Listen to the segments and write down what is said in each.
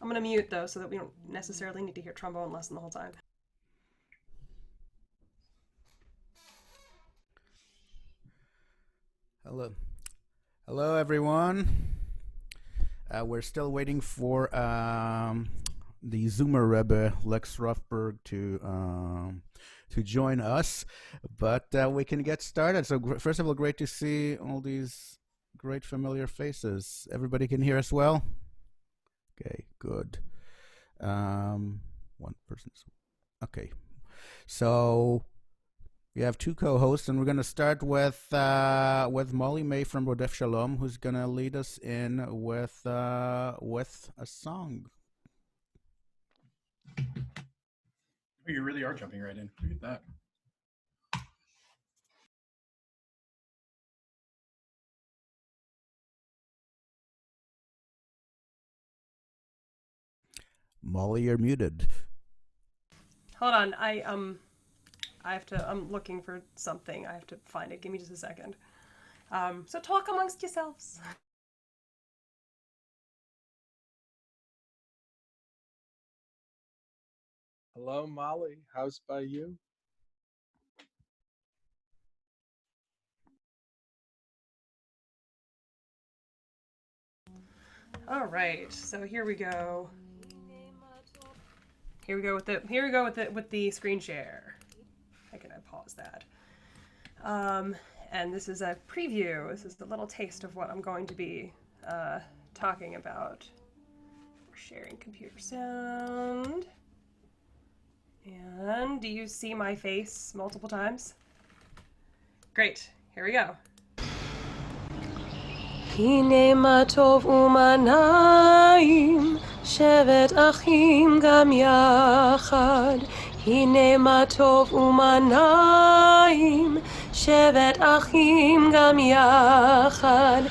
I'm going to mute, though, so that we don't necessarily need to hear trombone lesson the whole time. Hello. Hello, everyone. We're still waiting for the Zoomer Rebbe, Lex Rothberg, to join us, but we can get started. So first of all, great to see all these great familiar faces. Everybody can hear us well? Okay, good. One person's okay. So we have two co-hosts, and we're going to start with Molly May from Rodef Shalom, who's going to lead us in with a song. Oh, you really are jumping right in. Look at that. Molly, you're muted. Hold on, I have to. I'm looking for something. I have to find it. Give me just a second. So talk amongst yourselves. Hello, Molly. How's by you? All right. So here we go. Here we go with the screen share. I can pause that. And this is a preview. This is a little taste of what I'm going to be talking about. We're sharing computer sound. And do you see my face multiple times? Great. Here we go. הנה מה טוב ומה נעים, שבת אחים גם יחד. הנה מה טוב ומה נעים, שבת אחים גם יחד.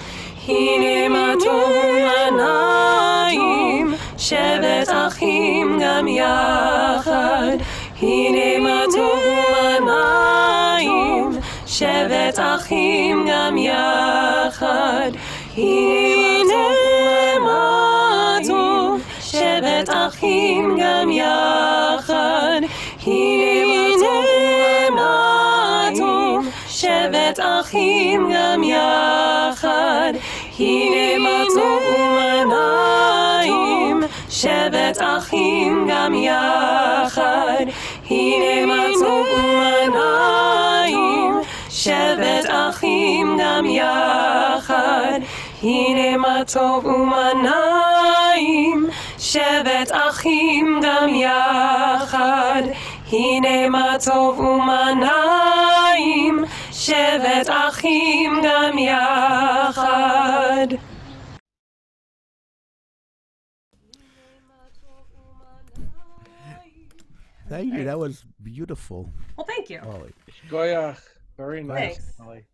הנה מה טוב ומה נעים, שבת אחים גם יחד. הנה מה טוב ומה נעים, שבת אחים גם יחד. הנה מה טוב, שבת אחים גם יחד. הנה מה טוב, שבת אחים גם יחד. הנה מה טוב ומה נעים, שבת אחים גם יחד. הנה מה טוב ומה נעים, שבת אחים גם יחד. הנה מה טוב ומה נעים, שבת אחים גם יחד. הנה מה טוב ומה נעים, שבת אחים גם יחד. Thank you. That was beautiful. Well, thank you. Molly. Goyach. Very nice, Thanks. Molly.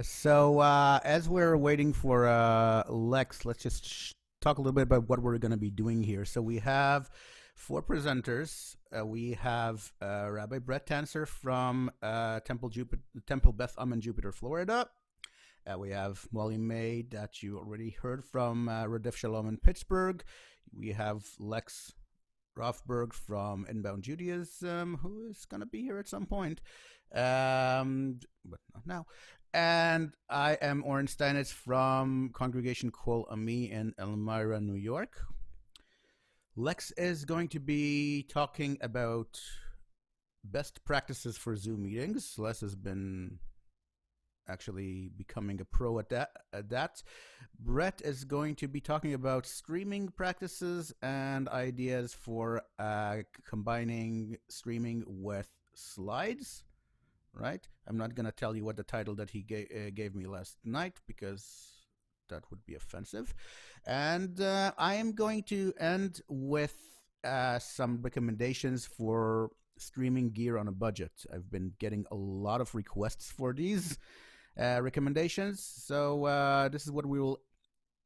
So as we're waiting for Lex, let's just talk a little bit about what we're going to be doing here. So we have four presenters. We have Rabbi Brett Tanzer from Temple Beth Am in Jupiter, Florida. We have Molly May that you already heard from Rodef Shalom in Pittsburgh. We have Lex Rothberg from Inbound Judaism, who is going to be here at some point, but not now. And I am Oren Steinitz from Congregation Kol Ami in Elmira, New York. Lex is going to be talking about best practices for Zoom meetings. Les has been actually becoming a pro at that. Brett is going to be talking about streaming practices and ideas for combining streaming with slides. Right? I'm not going to tell you what the title that he gave me last night because that would be offensive. And I am going to end with some recommendations for streaming gear on a budget. I've been getting a lot of requests for these recommendations. So this is what we will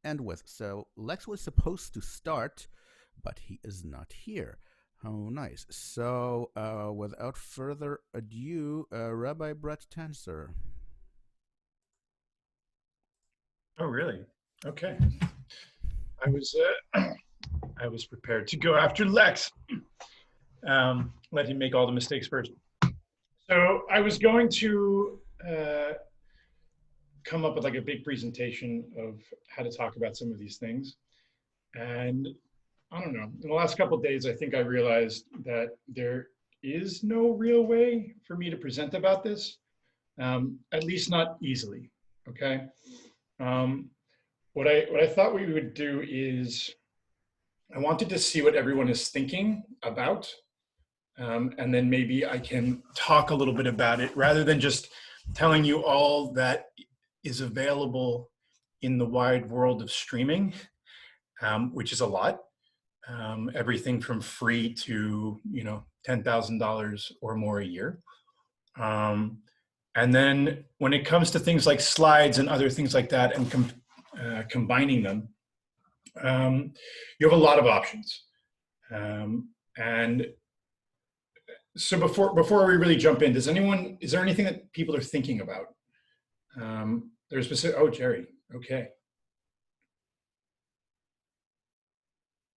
end with. So Lex was supposed to start, but he is not here. Oh, nice. So, without further ado, Rabbi Brett Tanzer. Oh, really? Okay. I was I was prepared to go after Lex. Let him make all the mistakes first. So I was going to come up with like a big presentation of how to talk about some of these things. And I don't know, in the last couple of days, I think I realized that there is no real way for me to present about this, at least not easily, okay? What I thought we would do is, I wanted to see what everyone is thinking about, and then maybe I can talk a little bit about it rather than just telling you all that is available in the wide world of streaming, which is a lot. Everything from free to, you know, $10,000 or more a year. And then when it comes to things like slides and other things like that and combining them, you have a lot of options. And so before we really jump in, is there anything that people are thinking about? There's specific, oh, Jerry, okay.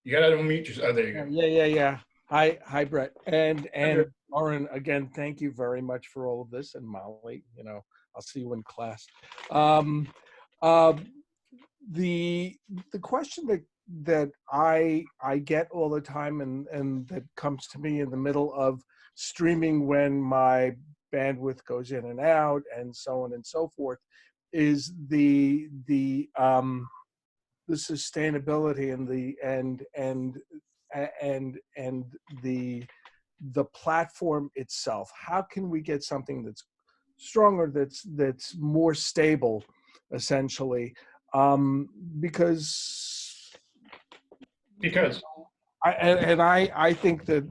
You gotta unmute yourself. Oh, there you go. Yeah. Hi, Brett. And Lauren, again, thank you very much for all of this. And Molly, you know, I'll see you in class. The question that I get all the time and that comes to me in the middle of streaming when my bandwidth goes in and out and so on and so forth is the sustainability and the platform itself. How can we get something that's stronger, that's more stable, essentially? Because I think that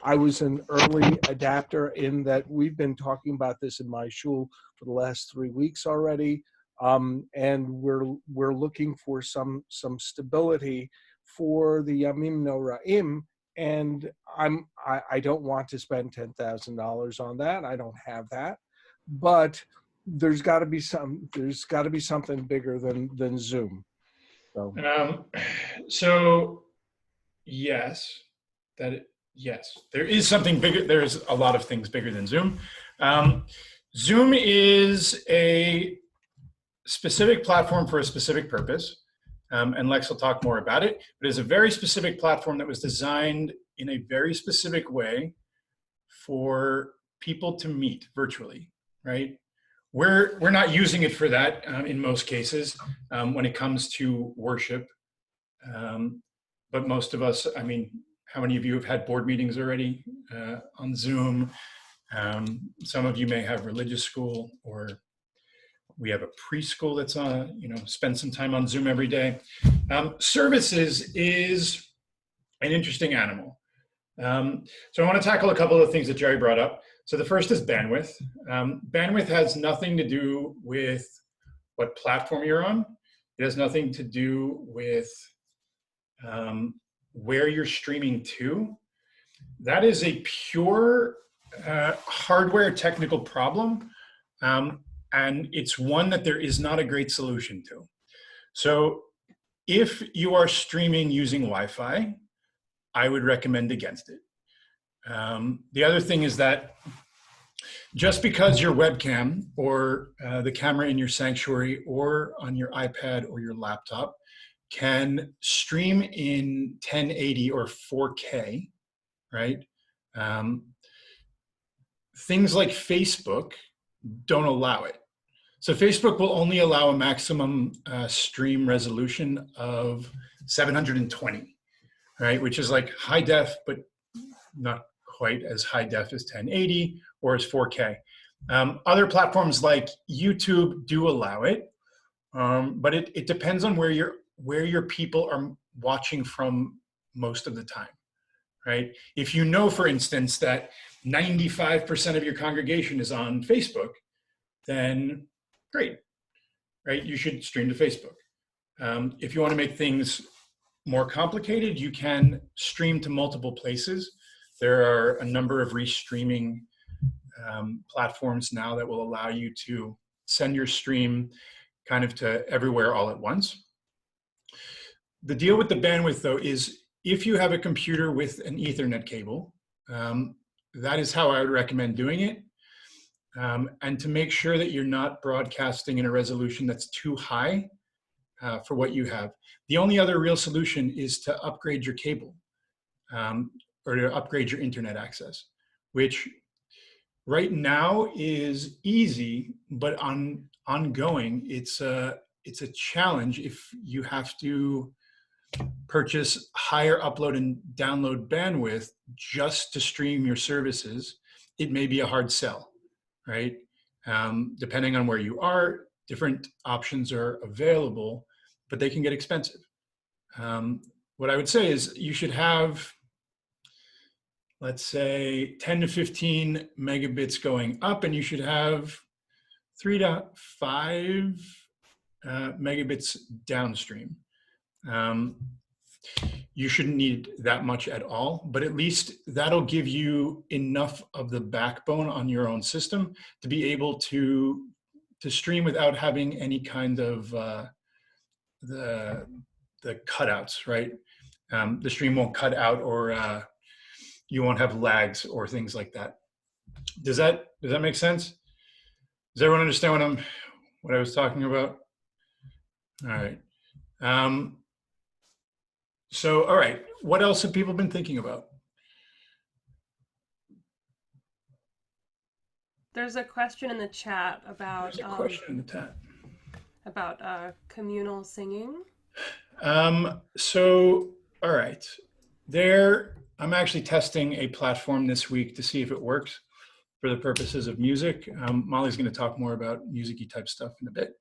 I was an early adapter in that we've been talking about this in my shul for the last 3 weeks already. And we're looking for some stability for the Yamim Noraim, and I don't want to spend $10,000 on that. I don't have that, but there's got to be something bigger than Zoom. So yes, yes, there is something bigger. There's a lot of things bigger than Zoom. Zoom is a specific platform for a specific purpose, and Lex will talk more about it, but it's a very specific platform that was designed in a very specific way for people to meet virtually, right? We're not using it for that in most cases when it comes to worship, but most of us, I mean, how many of you have had board meetings already on Zoom? Some of you may have religious school, or we have a preschool that's on, you know, spend some time on Zoom every day. Services is an interesting animal. So I want to tackle a couple of things that Jerry brought up. So the first is bandwidth. Bandwidth has nothing to do with what platform you're on. It has nothing to do with where you're streaming to. That is a pure hardware technical problem. And it's one that there is not a great solution to. So if you are streaming using Wi-Fi, I would recommend against it. The other thing is that just because your webcam or the camera in your sanctuary or on your iPad or your laptop can stream in 1080 or 4K, right? Things like Facebook don't allow it. So Facebook will only allow a maximum stream resolution of 720, right? Which is like high def, but not quite as high def as 1080 or as 4K. Other platforms like YouTube do allow it, but it depends on where your people are watching from most of the time, right? If you know, for instance, that 95% of your congregation is on Facebook, then great, right? You should stream to Facebook. If you want to make things more complicated, you can stream to multiple places. There are a number of restreaming platforms now that will allow you to send your stream kind of to everywhere all at once. The deal with the bandwidth, though, is if you have a computer with an Ethernet cable, that is how I would recommend doing it. And to make sure that you're not broadcasting in a resolution that's too high for what you have. The only other real solution is to upgrade your cable or to upgrade your internet access, which right now is easy, but ongoing, it's a challenge if you have to purchase higher upload and download bandwidth just to stream your services. It may be a hard sell, right? Depending on where you are, different options are available, but they can get expensive. What I would say is you should have, let's say, 10 to 15 megabits going up, and you should have 3 to 5 megabits downstream. You shouldn't need that much at all, but at least that'll give you enough of the backbone on your own system to be able to stream without having any kind of the cutouts, right? The stream won't cut out, or you won't have lags or things like that. Does that make sense? Does everyone understand what I was talking about? All right. So, all right, what else have people been thinking about? There's a question in the chat about There's a question in the chat. About communal singing. So, all right, I'm actually testing a platform this week to see if it works for the purposes of music. Molly's going to talk more about music-y type stuff in a bit.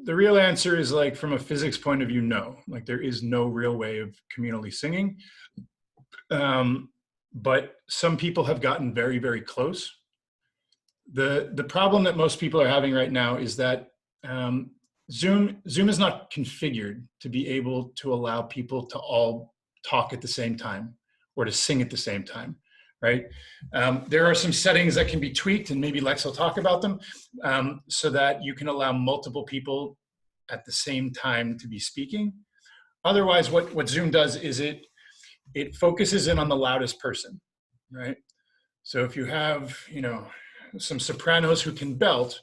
The real answer is, like, from a physics point of view, no. Like, there is no real way of communally singing. But some people have gotten very, very close. The problem that most people are having right now is that Zoom is not configured to be able to allow people to all talk at the same time or to sing at the same time, right? There are some settings that can be tweaked, and maybe Lex will talk about them, so that you can allow multiple people at the same time to be speaking. Otherwise, what Zoom does is it focuses in on the loudest person, right? So if you have, some sopranos who can belt,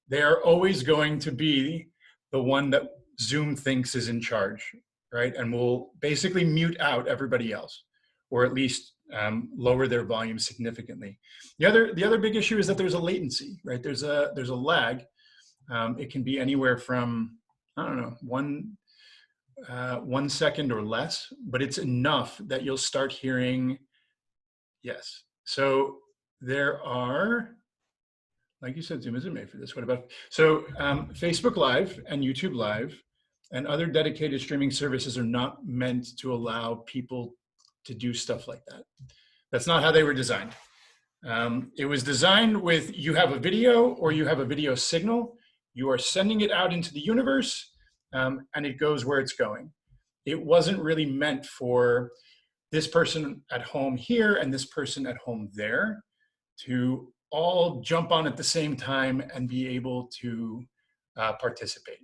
they are always going to be the one that Zoom thinks is in charge, right? And will basically mute out everybody else, or at least lower their volume significantly. The other big issue is that there's a latency, right? There's a lag. It can be anywhere from, I don't know, 1 second or less, but it's enough that you'll start hearing, yes. So there are, like you said, Zoom isn't made for this. What about, so Facebook Live and YouTube Live and other dedicated streaming services are not meant to allow people to do stuff like that. That's not how they were designed. It was designed with, you have a video or you have a video signal, you are sending it out into the universe, and it goes where it's going. It wasn't really meant for this person at home here and this person at home there to all jump on at the same time and be able to participate.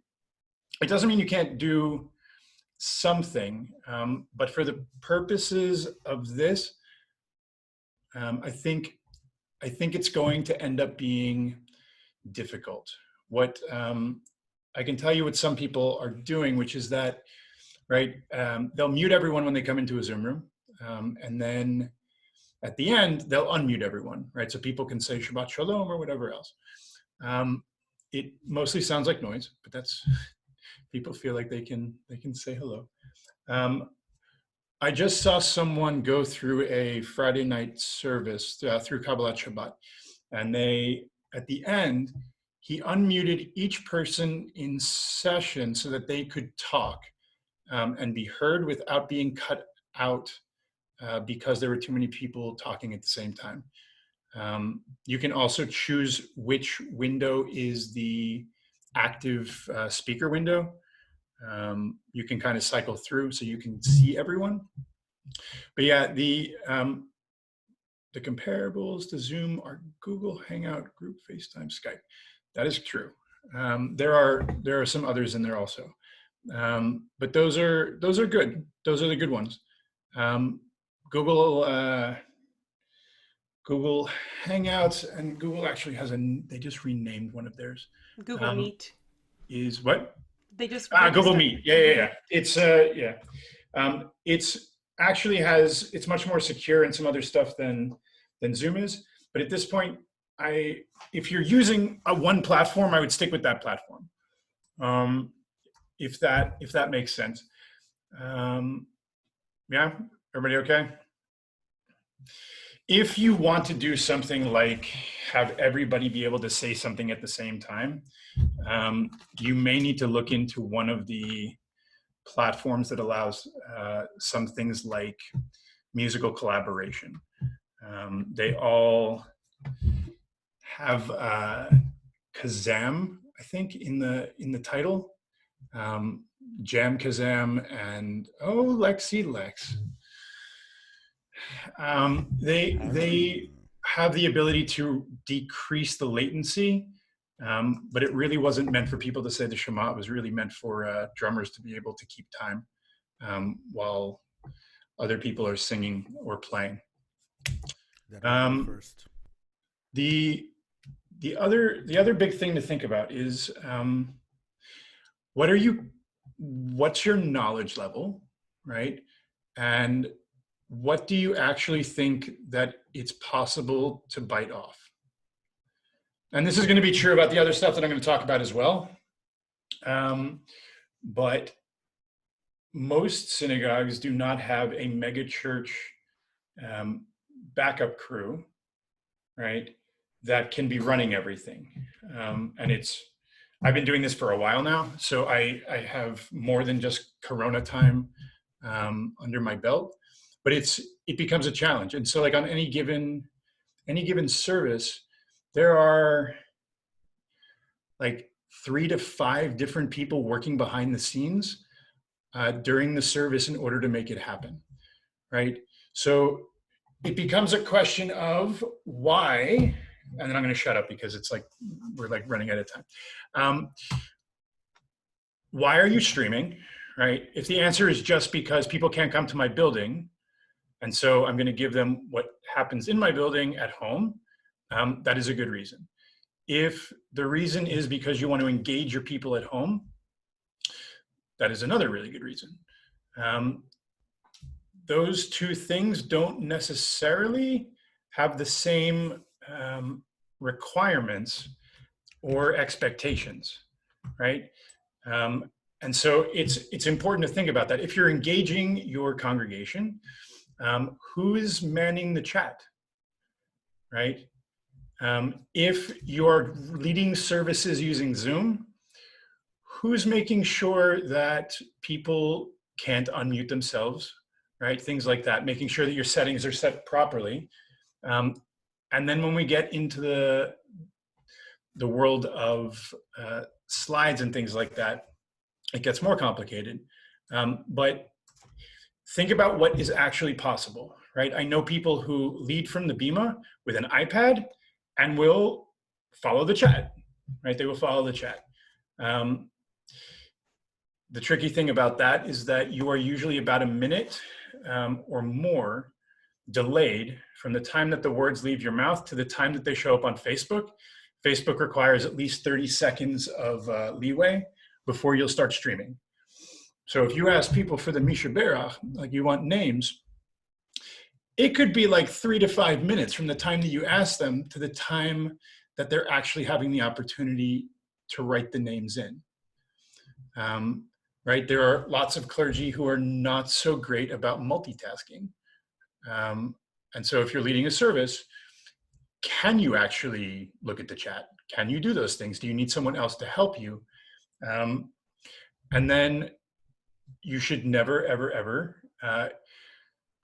It doesn't mean you can't do something, but for the purposes of this, I think it's going to end up being difficult. What I can tell you what some people are doing, which is that, right, they'll mute everyone when they come into a Zoom room, and then at the end, they'll unmute everyone, right? So people can say Shabbat Shalom or whatever else. It mostly sounds like noise, but that's, people feel like they can say hello. I just saw someone go through a Friday night service through Kabbalat Shabbat, and at the end, he unmuted each person in session so that they could talk and be heard without being cut out because there were too many people talking at the same time. You can also choose which window is the active speaker window. You can kind of cycle through so you can see everyone. But yeah, the comparables to Zoom are Google Hangout, Group, FaceTime, Skype. That is true. There are some others in there also. But those are good. Those are the good ones. Google Google Hangouts, and Google actually has they just renamed one of theirs. Google Meet. Is what? They just Google Meet. Yeah. It's it's actually it's much more secure and some other stuff than Zoom is. But at this point, if you're using one platform, I would stick with that platform. If that makes sense. Yeah, everybody okay? If you want to do something like have everybody be able to say something at the same time, you may need to look into one of the platforms that allows some things like musical collaboration. They all have Kazam, I think, in the title. Jam Kazam and Lexi Lex. They have the ability to decrease the latency, but it really wasn't meant for people to say the Shema. It was really meant for drummers to be able to keep time while other people are singing or playing. First. The other big thing to think about is what's your knowledge level, right? And what do you actually think that it's possible to bite off? And this is going to be true about the other stuff that I'm going to talk about as well. But most synagogues do not have a mega church backup crew, right, that can be running everything. And I've been doing this for a while now, so I have more than just Corona time under my belt. But it becomes a challenge. And so like on any given service, there are like 3 to 5 different people working behind the scenes during the service in order to make it happen, right? So it becomes a question of why, and then I'm going to shut up because it's like we're like running out of time. Why are you streaming, right? If the answer is just because people can't come to my building, and so I'm going to give them what happens in my building at home, that is a good reason. If the reason is because you want to engage your people at home, that is another really good reason. Those two things don't necessarily have the same requirements or expectations, right? And so it's important to think about that. If you're engaging your congregation, who is manning the chat, right? If you're leading services using Zoom, who's making sure that people can't unmute themselves, right? Things like that, making sure that your settings are set properly. And then when we get into the world of slides and things like that, it gets more complicated. But think about what is actually possible, right? I know people who lead from the Bima with an iPad and will follow the chat, right? They will follow the chat. The tricky thing about that is that you are usually about a minute or more delayed from the time that the words leave your mouth to the time that they show up on Facebook. Facebook requires at least 30 seconds of leeway before you'll start streaming. So if you ask people for the Misha Berach, like you want names, it could be like 3 to 5 minutes from the time that you ask them to the time that they're actually having the opportunity to write the names in. Right? There are lots of clergy who are not so great about multitasking. And so if you're leading a service, can you actually look at the chat? Can you do those things? Do you need someone else to help you? And then you should never, ever, ever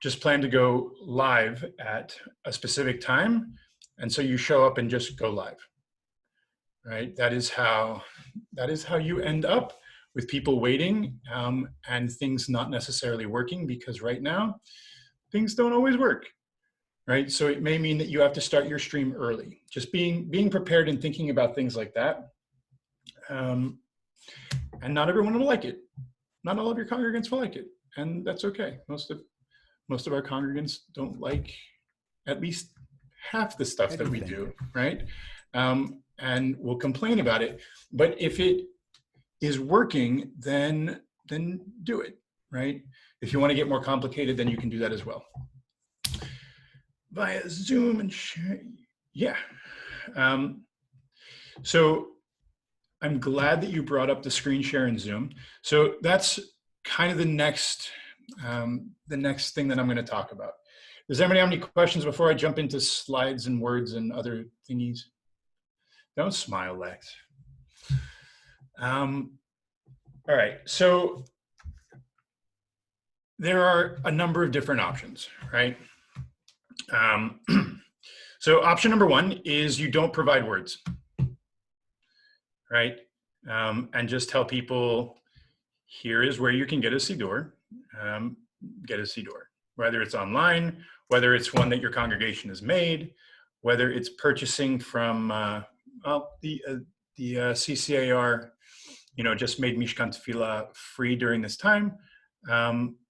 just plan to go live at a specific time. And so you show up and just go live, right? That is how you end up with people waiting and things not necessarily working, because right now things don't always work, right? So it may mean that you have to start your stream early. Just being prepared and thinking about things like that. And not everyone will like it, not all of your congregants will like it, and that's okay. Most of our congregants don't like at least half the stuff that we do, right? And we'll complain about it. But if it is working, then do it, right? If you want to get more complicated, then you can do that as well. Via Zoom and share, yeah. So I'm glad that you brought up the screen share in Zoom. So that's kind of the next thing that I'm going to talk about. Does anybody have any questions before I jump into slides and words and other thingies? Don't smile, Lex. All right, so there are a number of different options, right? So option number one is you don't provide words, right? And just tell people, here is where you can get a Siddur, whether it's online, whether it's one that your congregation has made, whether it's purchasing from, the CCAR, just made Mishkan Tefillah free during this time,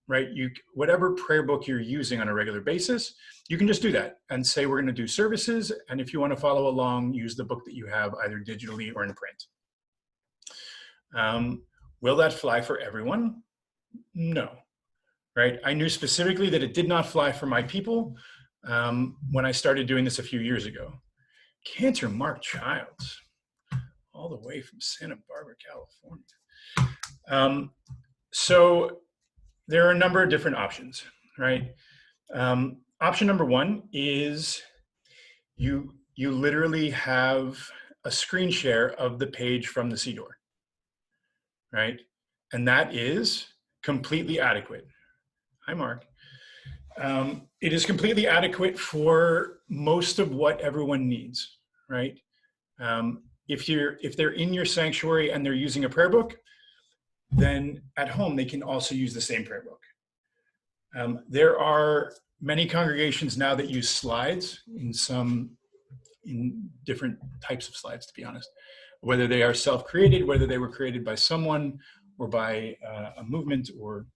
right? Whatever prayer book you're using on a regular basis, you can just do that and say, we're going to do services. And if you want to follow along, use the book that you have either digitally or in print. Will that fly for everyone? No, right? I knew specifically that it did not fly for my people when I started doing this a few years ago. Cantor Mark Childs, all the way from Santa Barbara, California. So there are a number of different options, right? Option number one is you literally have a screen share of the page from the Siddur, right? And that is completely adequate. Hi, Mark. It is completely adequate for most of what everyone needs, right? If they're in your sanctuary and they're using a prayer book, then at home they can also use the same prayer book. There are many congregations now that use slides in different types of slides, to be honest, whether they are self-created, whether they were created by someone or by a movement, or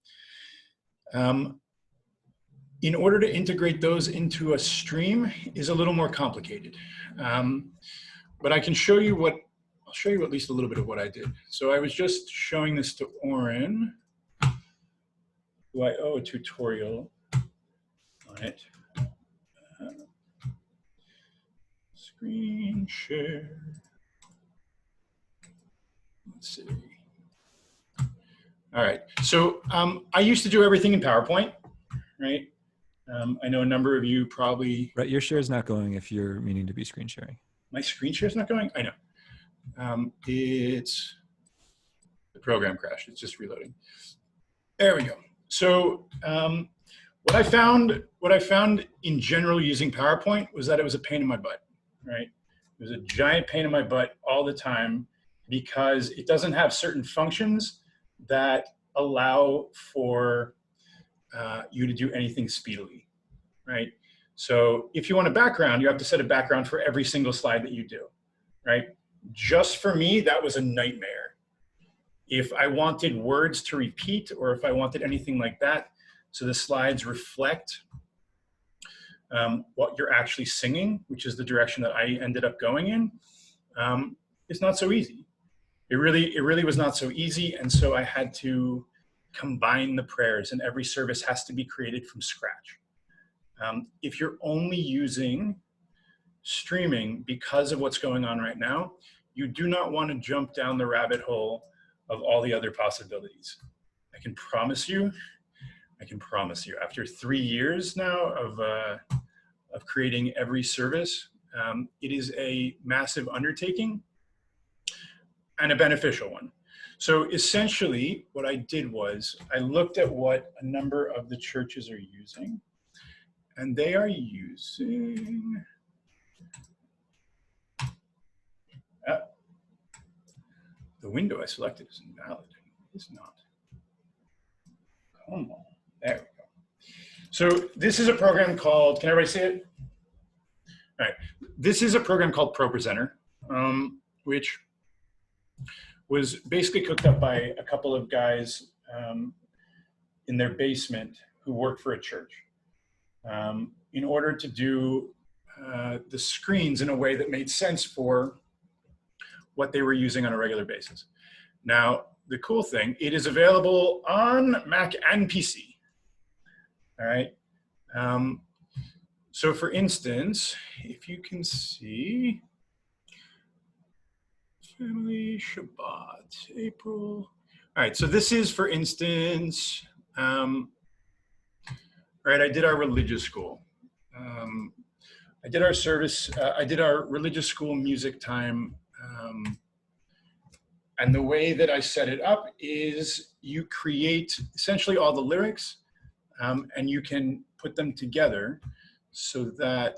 in order to integrate those into a stream is a little more complicated. But I can show you I'll show you at least a little bit of what I did. So I was just showing this to Oren, who I owe a tutorial on it. Screen share. Let's see. All right, so I used to do everything in PowerPoint, right? I know a number of you probably. Right, your share is not going if you're meaning to be screen sharing. My screen share is not going? I know. It's the program crashed. It's just reloading. There we go. So what I found in general using PowerPoint was that it was a pain in my butt, right? It was a giant pain in my butt all the time because it doesn't have certain functions that allow for you to do anything speedily, right? So if you want a background, you have to set a background for every single slide that you do, right? Just for me, that was a nightmare. If I wanted words to repeat or if I wanted anything like that, so the slides reflect what you're actually singing, which is the direction that I ended up going in, it's not so easy. It really was not so easy, and so I had to combine the prayers, and every service has to be created from scratch. If you're only using streaming because of what's going on right now, you do not want to jump down the rabbit hole of all the other possibilities. I can promise you, after 3 years now of creating every service, it is a massive undertaking and a beneficial one. So essentially what I did was I looked at what a number of the churches are using, and they are using, the window I selected is invalid. It's not. Come on, there we go. So this is a program called, can everybody see it? All right, this is a program called ProPresenter, which was basically cooked up by a couple of guys in their basement who worked for a church in order to do the screens in a way that made sense for what they were using on a regular basis. Now, the cool thing, it is available on Mac and PC. All right. So for instance, if you can see, family, Shabbat, April. All right, so this is, for instance, right, I did our religious school. I did our service, I did our religious school music time. And the way that I set it up is you create essentially all the lyrics and you can put them together so that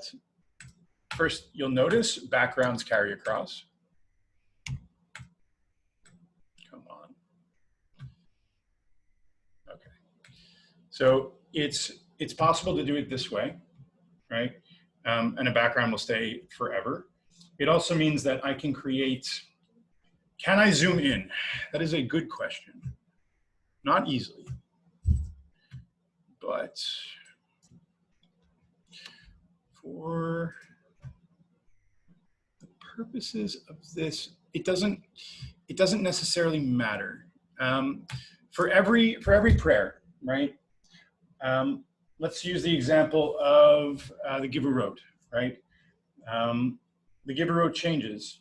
first you'll notice backgrounds carry across. Come on. Okay. So it's possible to do it this way, right? And a background will stay forever. It also means that I can create, can I zoom in? That is a good question. Not easily, but for the purposes of this, it doesn't necessarily matter. For every prayer, right? Let's use the example of the Giver Road, right? The Giver Road changes,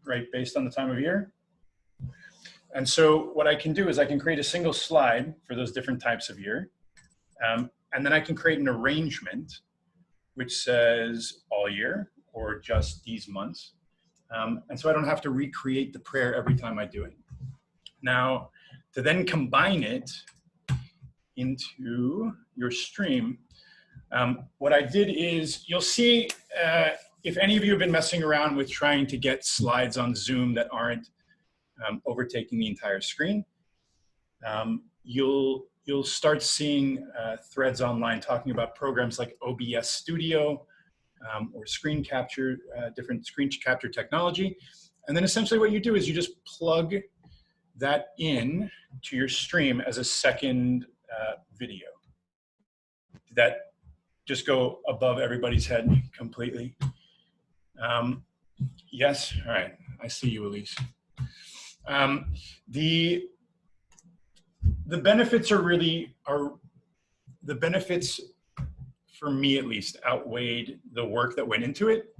right, based on the time of year. And so what I can do is I can create a single slide for those different types of year. And then I can create an arrangement which says all year or just these months. And so I don't have to recreate the prayer every time I do it. Now, to then combine it into your stream, what I did is, you'll see, if any of you have been messing around with trying to get slides on Zoom that aren't overtaking the entire screen, you'll start seeing threads online talking about programs like OBS Studio or screen capture, different screen capture technology. And then essentially what you do is you just plug that in to your stream as a second video. Did that just go above everybody's head completely? Yes, all right, I see you, Elise. The benefits the benefits for me at least outweighed the work that went into it,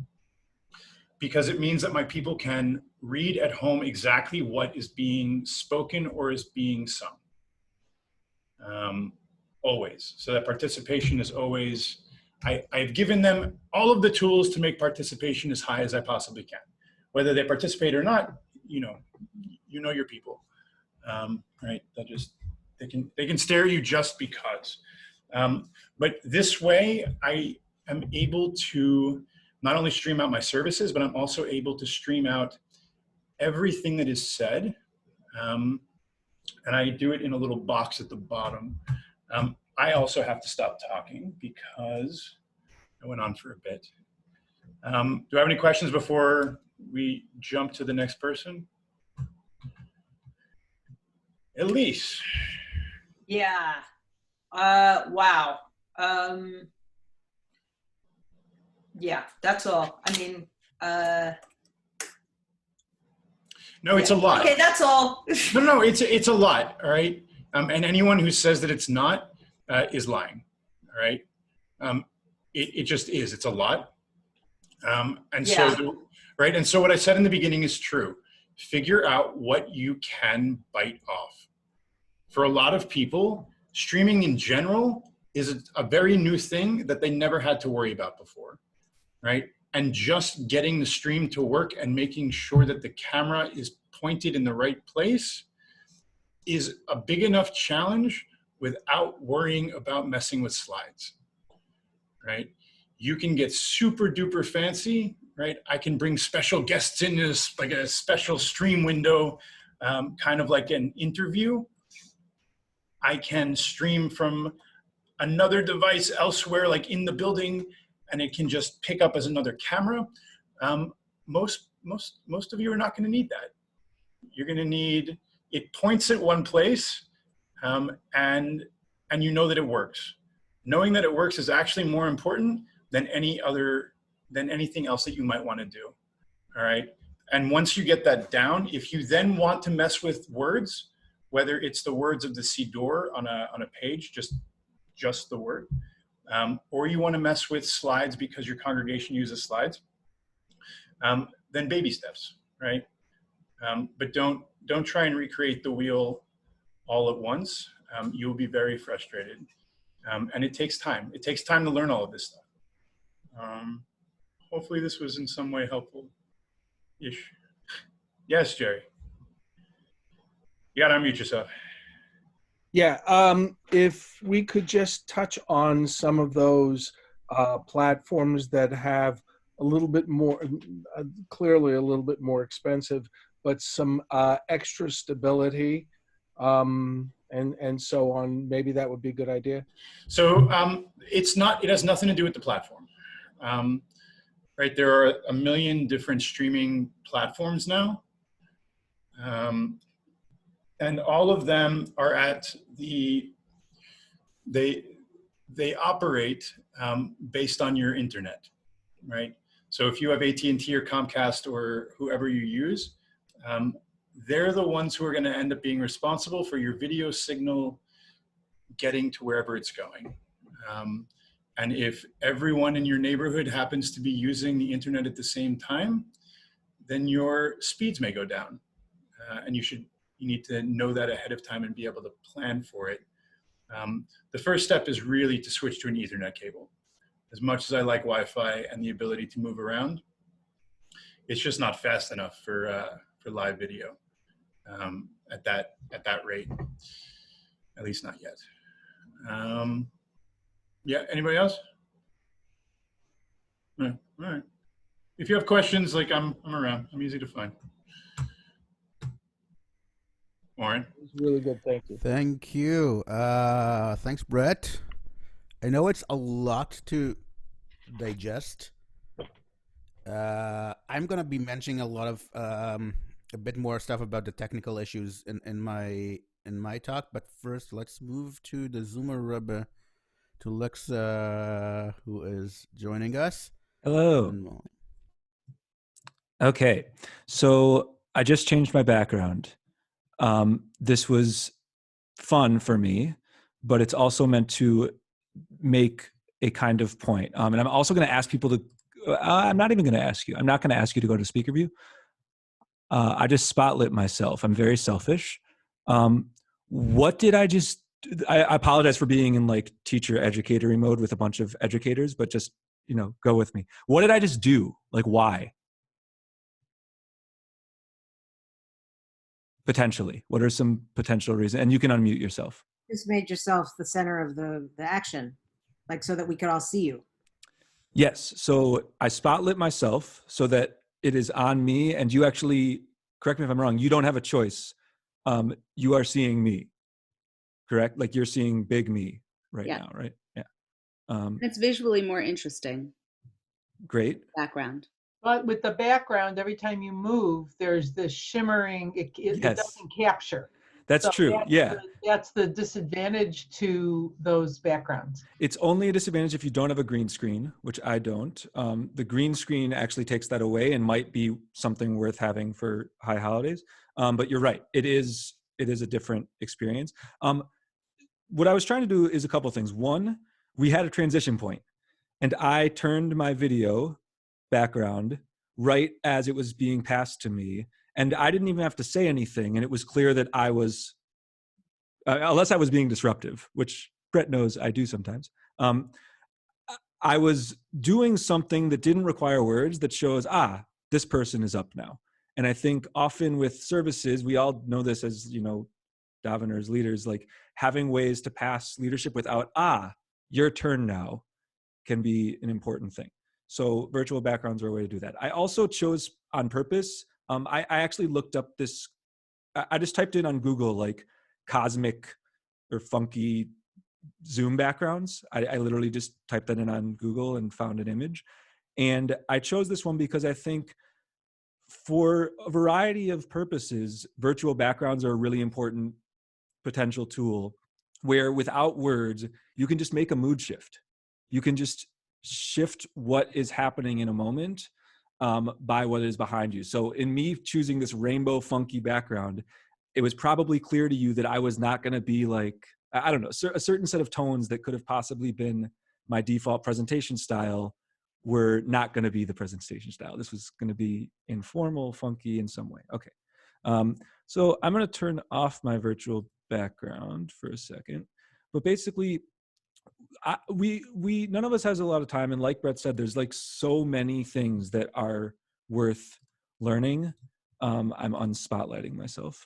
because it means that my people can read at home exactly what is being spoken or is being sung. Always. So that participation is always, I've given them all of the tools to make participation as high as I possibly can. Whether they participate or not, you know your people, right? They can stare at you just because. But this way, I am able to not only stream out my services, but I'm also able to stream out everything that is said. And I do it in a little box at the bottom. I also have to stop talking because I went on for a bit. Do I have any questions before we jump to the next person? Elise. Yeah. Wow. Yeah, that's all. I mean, no, it's a lot. Okay, that's all. No, it's a lot. All right. And anyone who says that it's not is lying. All right. It just is. It's a lot. And yeah. so, right. And so what I said in the beginning is true. Figure out what you can bite off. For a lot of people, streaming in general is a very new thing that they never had to worry about before, right? And just getting the stream to work and making sure that the camera is pointed in the right place is a big enough challenge without worrying about messing with slides, right? You can get super duper fancy, right? I can bring special guests in as like a special stream window, kind of like an interview. I can stream from another device elsewhere, like in the building, and it can just pick up as another camera. Most of you are not going to need that. You're going to need, it points at one place, and you know that it works. Knowing that it works is actually more important than anything else that you might want to do. All right. And once you get that down, if you then want to mess with words, whether it's the words of the Siddur on a page, just the word, or you want to mess with slides because your congregation uses slides, then baby steps, right? But don't try and recreate the wheel all at once. You'll be very frustrated. And it takes time. It takes time to learn all of this stuff. Hopefully this was in some way helpful-ish. Yes, Jerry. You gotta unmute yourself. Yeah, if we could just touch on some of those platforms that have a little bit more, clearly a little bit more expensive, but some extra stability and so on. Maybe that would be a good idea. So it has nothing to do with the platform. Right, there are a million different streaming platforms now. And all of them are at they operate based on your internet, right? So if you have AT&T or Comcast or whoever you use, they're the ones who are going to end up being responsible for your video signal getting to wherever it's going. And if everyone in your neighborhood happens to be using the internet at the same time, then your speeds may go down. And you need to know that ahead of time and be able to plan for it. The first step is really to switch to an Ethernet cable. As much as I like Wi-Fi and the ability to move around, it's just not fast enough for live video at that rate. At least not yet. Yeah, anybody else? All right. If you have questions, like I'm around. I'm easy to find. Warren? It's really good. Thank you. Thank you. Thanks, Brett. I know it's a lot to digest. I'm gonna be mentioning a lot of a bit more stuff about the technical issues in my talk. But first, let's move to the Zoomer Rubber to Lex, who is joining us. Hello. Okay, so I just changed my background. This was fun for me, but it's also meant to make a kind of point. And I'm also going to ask people to, I'm not even going to ask you. I'm not going to ask you to go to speaker view. I just spotlit myself. I'm very selfish. What did I just, I apologize for being in like teacher educator mode with a bunch of educators, but just, go with me. What did I just do? Like, why? Potentially. What are some potential reasons? And you can unmute yourself. Just made yourself the center of the action, like so that we could all see you. Yes. So I spotlit myself so that it is on me, and you actually, correct me if I'm wrong, you don't have a choice. You are seeing me, correct? Like you're seeing big me now, right? Yeah. It's visually more interesting. Great. Background. But with the background, every time you move, there's this shimmering, it doesn't capture. That's true, yeah. That's the disadvantage to those backgrounds. It's only a disadvantage if you don't have a green screen, which I don't. The green screen actually takes that away and might be something worth having for high holidays. But you're right, it is a different experience. What I was trying to do is a couple of things. One, we had a transition point, and I turned my video background right as it was being passed to me, and I didn't even have to say anything, and it was clear that I was, unless I was being disruptive, which Brett knows I do sometimes, I was doing something that didn't require words that shows, this person is up now. And I think often with services, we all know this as, daveners, leaders, like having ways to pass leadership without, your turn now, can be an important thing. So virtual backgrounds are a way to do that. I also chose on purpose, I actually looked up this, I just typed in on Google, like cosmic or funky Zoom backgrounds. I literally just typed that in on Google and found an image. And I chose this one because I think for a variety of purposes, virtual backgrounds are a really important potential tool where without words, you can just make a mood shift. You can just shift what is happening in a moment by what is behind you. So in me choosing this rainbow funky background, it was probably clear to you that I was not going to be like, I don't know, a certain set of tones that could have possibly been my default presentation style were not going to be the presentation style. This was going to be informal, funky in some way. Okay. So I'm going to turn off my virtual background for a second. But basically, we none of us has a lot of time. And like Brett said, there's like so many things that are worth learning. I'm unspotlighting myself.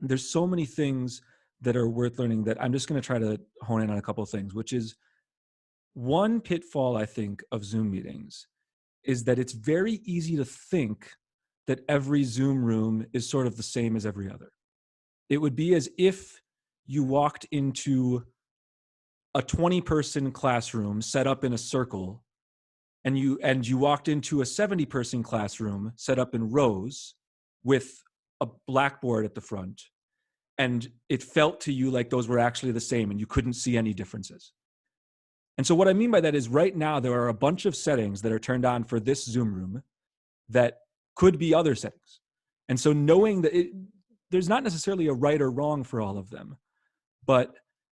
There's so many things that are worth learning that I'm just going to try to hone in on a couple of things, which is one pitfall, I think, of Zoom meetings is that it's very easy to think that every Zoom room is sort of the same as every other. It would be as if you walked into a 20-person classroom set up in a circle, and you walked into a 70-person classroom set up in rows with a blackboard at the front, and it felt to you like those were actually the same and you couldn't see any differences. And so what I mean by that is right now there are a bunch of settings that are turned on for this Zoom room that could be other settings. And so knowing that there's not necessarily a right or wrong for all of them, but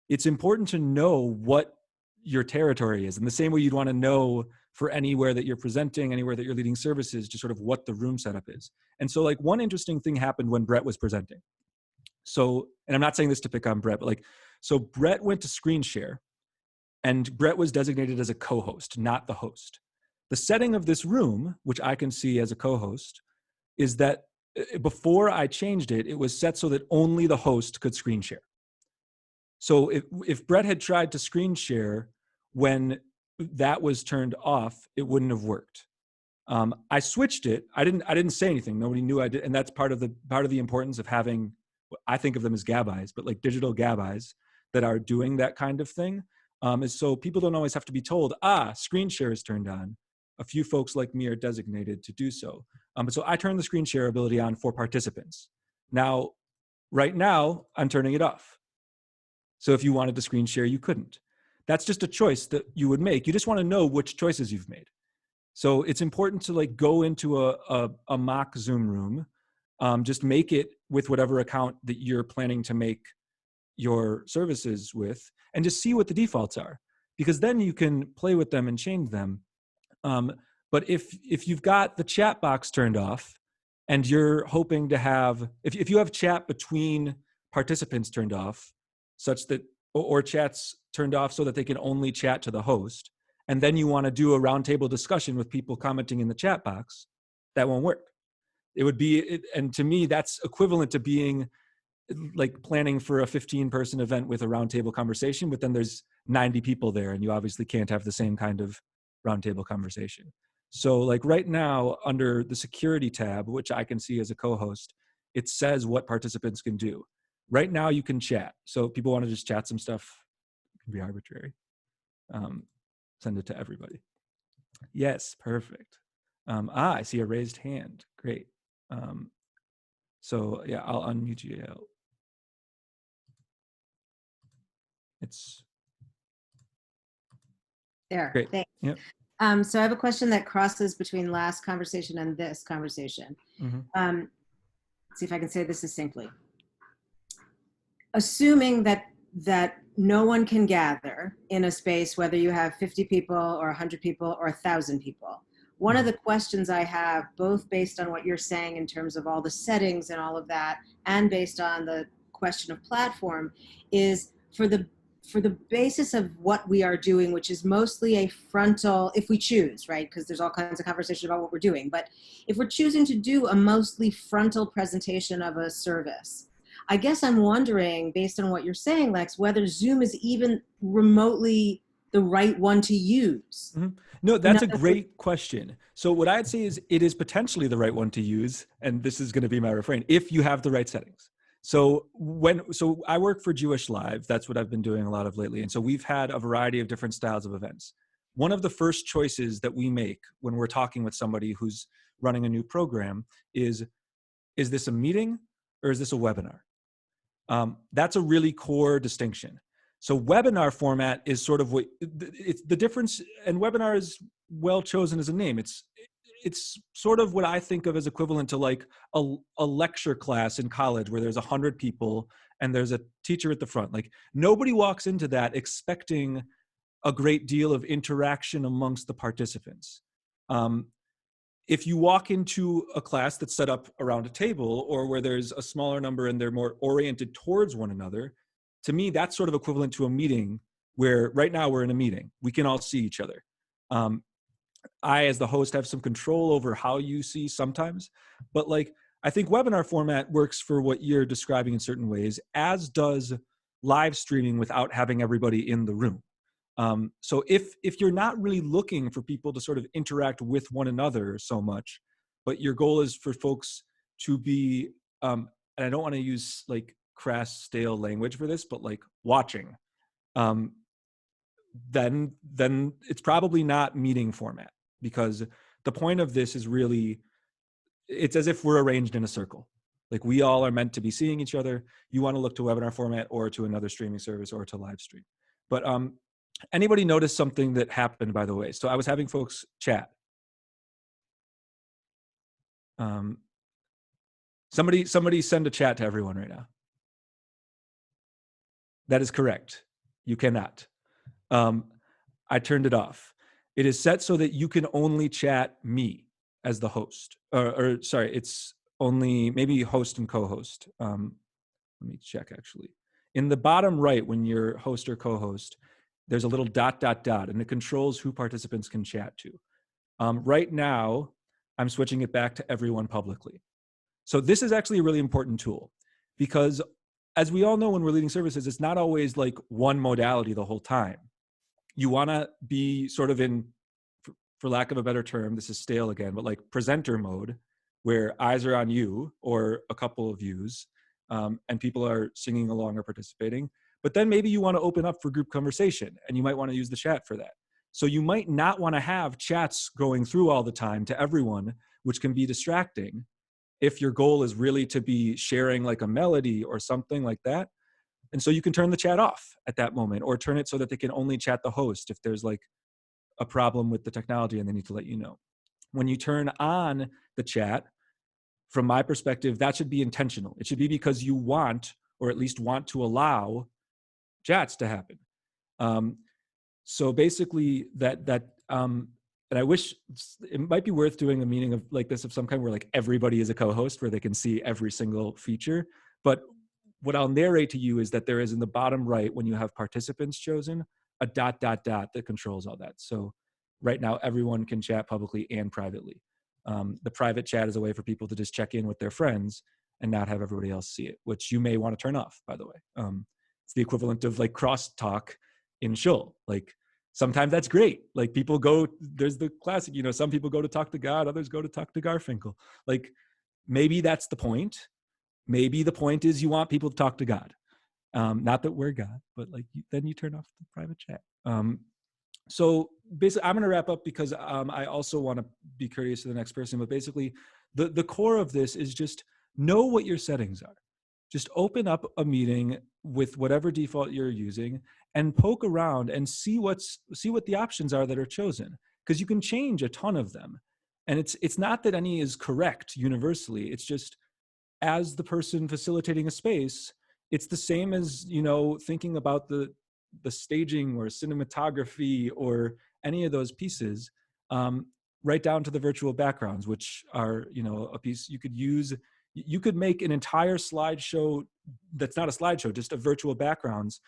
it's important to know what your territory is. In the same way you'd want to know for anywhere that you're presenting, anywhere that you're leading services, just sort of what the room setup is. And so like one interesting thing happened when Brett was presenting. So, and I'm not saying this to pick on Brett, but like, so Brett went to screen share and Brett was designated as a co-host, not the host. The setting of this room, which I can see as a co-host, is that before I changed it, it was set so that only the host could screen share. So if Brett had tried to screen share when that was turned off, it wouldn't have worked. I switched it. I didn't say anything. Nobody knew I did, and that's part of the importance of having, I think of them as gab eyes, but like digital gab eyes that are doing that kind of thing. Is so people don't always have to be told, screen share is turned on. A few folks like me are designated to do so. But so I turned the screen share ability on for participants. Now, right now, I'm turning it off. So if you wanted to screen share, you couldn't. That's just a choice that you would make. You just want to know which choices you've made. So it's important to like go into a mock Zoom room, just make it with whatever account that you're planning to make your services with, and just see what the defaults are, because then you can play with them and change them. But if you've got the chat box turned off and you're hoping to have, if you have chat between participants turned off, such that, or chats turned off so that they can only chat to the host, and then you want to do a roundtable discussion with people commenting in the chat box, that won't work. It would be, and to me, that's equivalent to being like planning for a 15-person event with a roundtable conversation, but then there's 90 people there and you obviously can't have the same kind of roundtable conversation. So like right now under the security tab, which I can see as a co-host, it says what participants can do. Right now you can chat. So if people want to just chat some stuff, it can be arbitrary. Send it to everybody. Yes, perfect. I see a raised hand. Great. So yeah, I'll unmute you. It's There. great. Thanks. Yep. So I have a question that crosses between last conversation and this conversation. Mm-hmm. See if I can say this succinctly. Assuming that no one can gather in a space, whether you have 50 people or 100 people or 1,000 people. One of the questions I have, both based on what you're saying in terms of all the settings and all of that, and based on the question of platform, is for the basis of what we are doing, which is mostly a frontal, if we choose, right? Because there's all kinds of conversation about what we're doing. But if we're choosing to do a mostly frontal presentation of a service, I guess I'm wondering, based on what you're saying, Lex, whether Zoom is even remotely the right one to use. Mm-hmm. No, that's a great question. So what I'd say is it is potentially the right one to use, and this is going to be my refrain, if you have the right settings. So I work for Jewish Live. That's what I've been doing a lot of lately. And so we've had a variety of different styles of events. One of the first choices that we make when we're talking with somebody who's running a new program is this a meeting or is this a webinar? That's a really core distinction. So webinar format is sort of what it's the difference, and webinar is well chosen as a name. It's sort of what I think of as equivalent to like a lecture class in college where there's 100 people and there's a teacher at the front. Like nobody walks into that expecting a great deal of interaction amongst the participants. If you walk into a class that's set up around a table or where there's a smaller number and they're more oriented towards one another, to me, that's sort of equivalent to a meeting where right now we're in a meeting. We can all see each other. I, as the host, have some control over how you see sometimes, but like, I think webinar format works for what you're describing in certain ways, as does live streaming without having everybody in the room. So if you're not really looking for people to sort of interact with one another so much, but your goal is for folks to be, and I don't want to use like crass, stale language for this, but like watching, then it's probably not meeting format, because the point of this is really, it's as if we're arranged in a circle. Like we all are meant to be seeing each other. You want to look to webinar format or to another streaming service or to live stream. But anybody notice something that happened, by the way? So I was having folks chat. Somebody send a chat to everyone right now. That is correct. You cannot. I turned it off. It is set so that you can only chat me as the host. Or sorry, it's only maybe host and co-host. Let me check actually. In the bottom right, when you're host or co-host, there's a little ... and it controls who participants can chat to. Right now, I'm switching it back to everyone publicly. So this is actually a really important tool, because as we all know, when we're leading services, it's not always like one modality the whole time. You want to be sort of in, for lack of a better term, this is stale again, but like presenter mode, where eyes are on you or a couple of yous, and people are singing along or participating. But then maybe you want to open up for group conversation, and you might want to use the chat for that. So you might not want to have chats going through all the time to everyone, which can be distracting if your goal is really to be sharing like a melody or something like that. And so you can turn the chat off at that moment, or turn it so that they can only chat the host if there's like a problem with the technology and they need to let you know. When you turn on the chat, from my perspective, that should be intentional. It should be because you want, or at least want to allow, chats to happen. So basically and I wish it might be worth doing a meeting of like this of some kind where like everybody is a co-host where they can see every single feature. But what I'll narrate to you is that there is in the bottom right, when you have participants chosen, a ... that controls all that. So right now, everyone can chat publicly and privately. The private chat is a way for people to just check in with their friends and not have everybody else see it, which you may want to turn off, by the way. It's the equivalent of like crosstalk in Shul. Like sometimes that's great. Like people go, there's the classic, you know, some people go to talk to God, others go to talk to Garfinkel. Like maybe that's the point. Maybe the point is you want people to talk to God. Not that we're God, but like then you turn off the private chat. So basically, I'm going to wrap up because I also want to be courteous to the next person. But basically, the core of this is just know what your settings are. Just open up a meeting with whatever default you're using and poke around and see what the options are that are chosen, because you can change a ton of them. And it's not that any is correct universally. It's just as the person facilitating a space, it's the same as, you know, thinking about the staging or cinematography or any of those pieces, right down to the virtual backgrounds, which are, you know, a piece you could use. You could make an entire slideshow that's not a slideshow, just a virtual backgrounds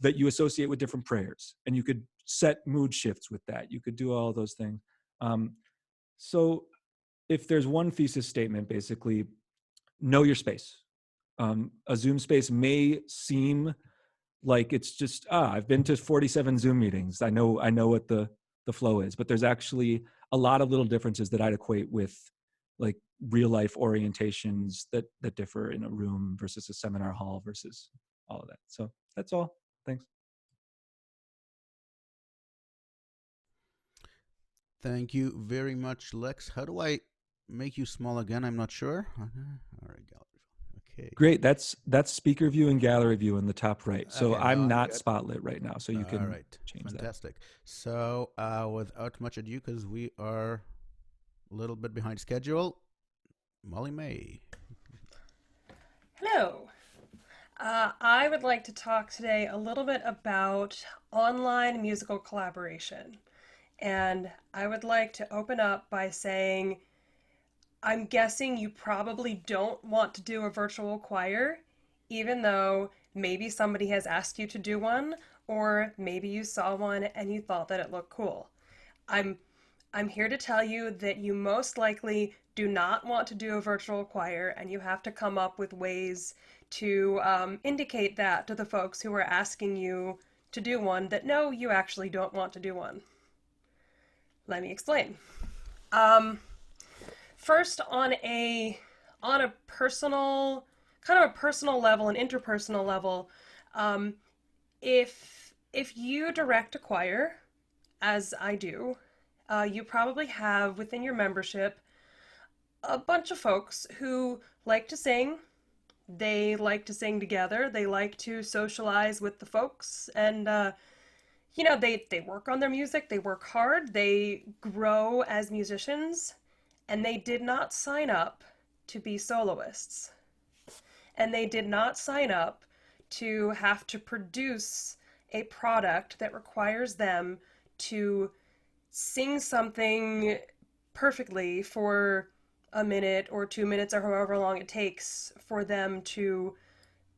that you associate with different prayers. And you could set mood shifts with that. You could do all those things. So if there's one thesis statement, basically, know your space. A Zoom space may seem like it's just, I've been to 47 Zoom meetings. I know what the flow is, but there's actually a lot of little differences that I'd equate with like real life orientations that differ in a room versus a seminar hall versus all of that. So that's all. Thanks. Thank you very much, Lex. How do I make you small again? I'm not sure. All right, gallery. Okay. Great. That's speaker view and gallery view in the top right. So Okay, I'm now not good. spotlit right now. So you can All right. change that. Fantastic. So without much ado, because we are a little bit behind schedule, Molly May. Hello. I would like to talk today a little bit about online musical collaboration. And I would like to open up by saying, I'm guessing you probably don't want to do a virtual choir, even though maybe somebody has asked you to do one, or maybe you saw one and you thought that it looked cool. I'm here to tell you that you most likely do not want to do a virtual choir, and you have to come up with ways to indicate that to the folks who are asking you to do one, that no, you actually don't want to do one. Let me explain. First, on a personal, kind of a personal level, an interpersonal level, if you direct a choir, as I do, you probably have within your membership a bunch of folks who like to sing. They like to sing together. They like to socialize with the folks, and they work on their music. They work hard. They grow as musicians, and they did not sign up to be soloists. And they did not sign up to have to produce a product that requires them to sing something perfectly for a minute or 2 minutes or however long it takes for them to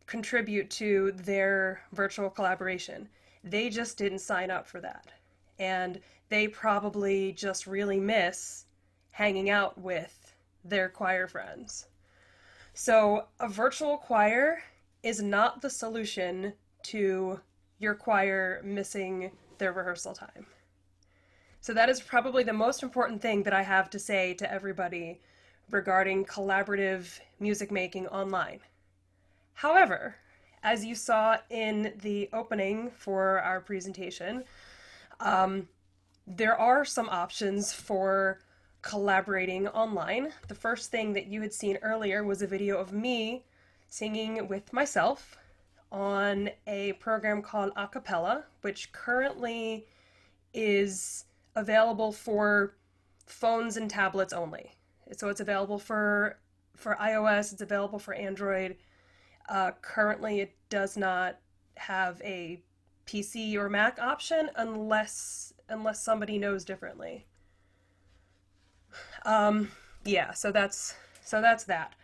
contribute to their virtual collaboration. They just didn't sign up for that. And they probably just really miss hanging out with their choir friends. So a virtual choir is not the solution to your choir missing their rehearsal time. So that is probably the most important thing that I have to say to everybody regarding collaborative music making online. However, as you saw in the opening for our presentation, there are some options for collaborating online. The first thing that you had seen earlier was a video of me singing with myself on a program called Acapella, which currently is available for phones and tablets only. So it's available for iOS, it's available for Android. Currently it does not have a PC or Mac option unless somebody knows differently. Yeah, so that's that.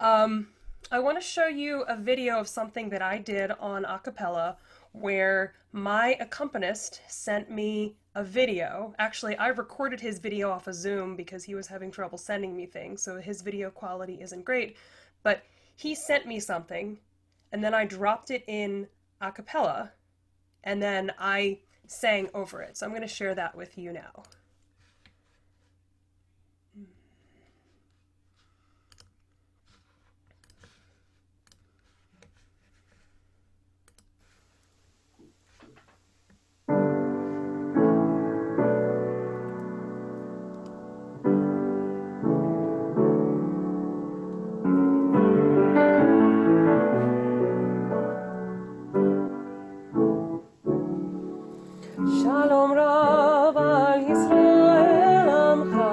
I want to show you a video of something that I did on Acapella where my accompanist sent me a video. Actually, I recorded his video off of Zoom because he was having trouble sending me things, so his video quality isn't great. But he sent me something, and then I dropped it in Acapella, and then I sang over it. So I'm going to share that with you now. Shalom Rav al Yisrael Amcha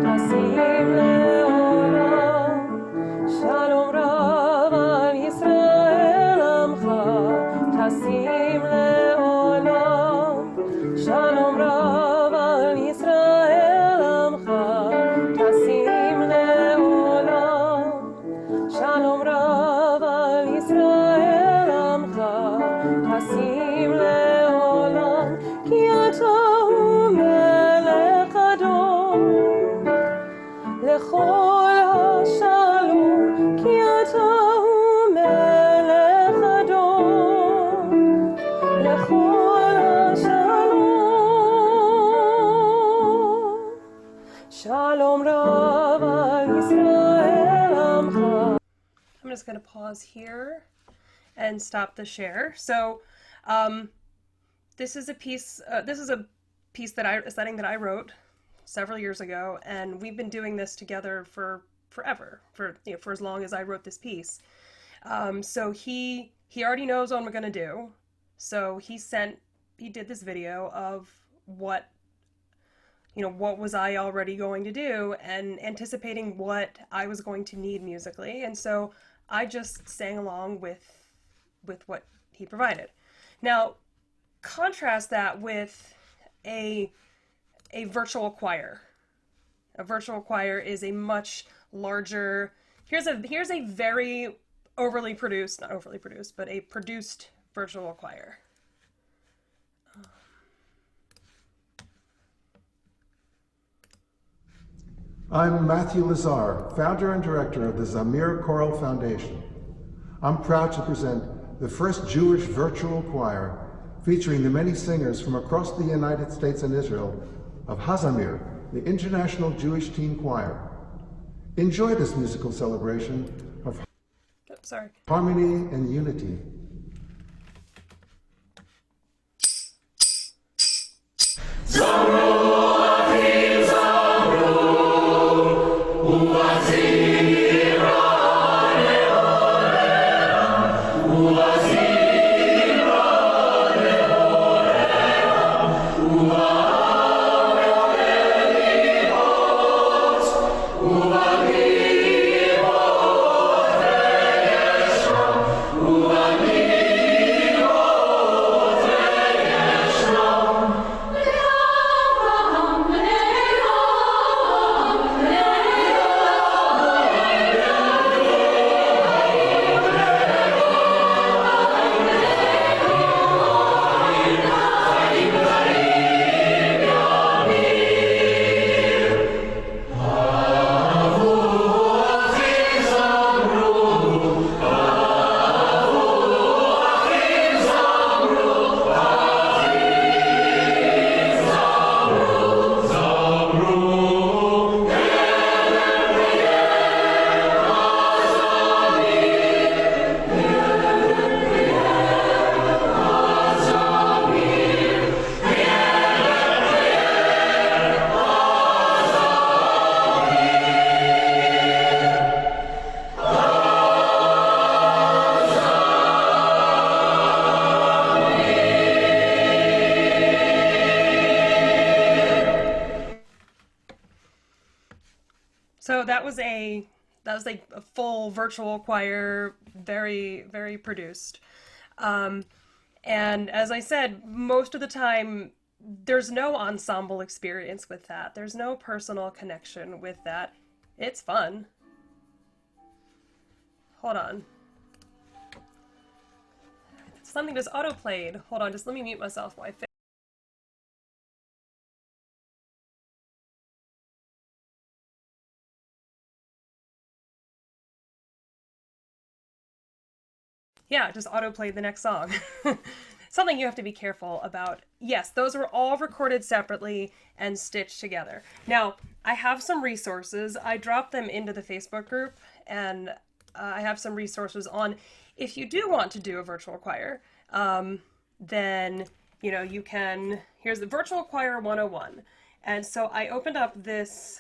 Tasim Leolam. Shalom Rav al Yisrael Amcha Tasim Leolam. Shalom Rav al Yisrael Amcha Tasim Leolam. Shalom Rav al Yisrael Amcha Tasim Leolam. כי אתה הוא מלך אדום לכל השלום, כי אתה הוא מלך אדום לכל השלום. שלום רב על ישראל עמך. I'm just going to pause here and stop the share. So, this is a piece a setting that I wrote several years ago, and we've been doing this together for forever, for for as long as I wrote this piece. So he already knows what I'm gonna do. So he did this video of what what was I already going to do and anticipating what I was going to need musically. And so I just sang along with what he provided. Now, contrast that with a virtual choir. A virtual choir is a much larger, here's a very overly produced, not overly produced, but a produced virtual choir. I'm Matthew Lazar, founder and director of the Zamir Choral Foundation. I'm proud to present the first Jewish virtual choir featuring the many singers from across the United States and Israel of Hazamir, the International Jewish Teen Choir. Enjoy this musical celebration of harmony and unity. So that was like a full virtual choir, very, very produced. And as I said, most of the time, there's no ensemble experience with that. There's no personal connection with that. It's fun. Hold on. Something just auto-played. Hold on, just let me mute myself while I fix. Yeah, just autoplay the next song. Something you have to be careful about. Yes, those were all recorded separately and stitched together. Now, I have some resources. I dropped them into the Facebook group, and I have some resources on if you do want to do a virtual choir, then, you can, here's the Virtual Choir 101. And so I opened up this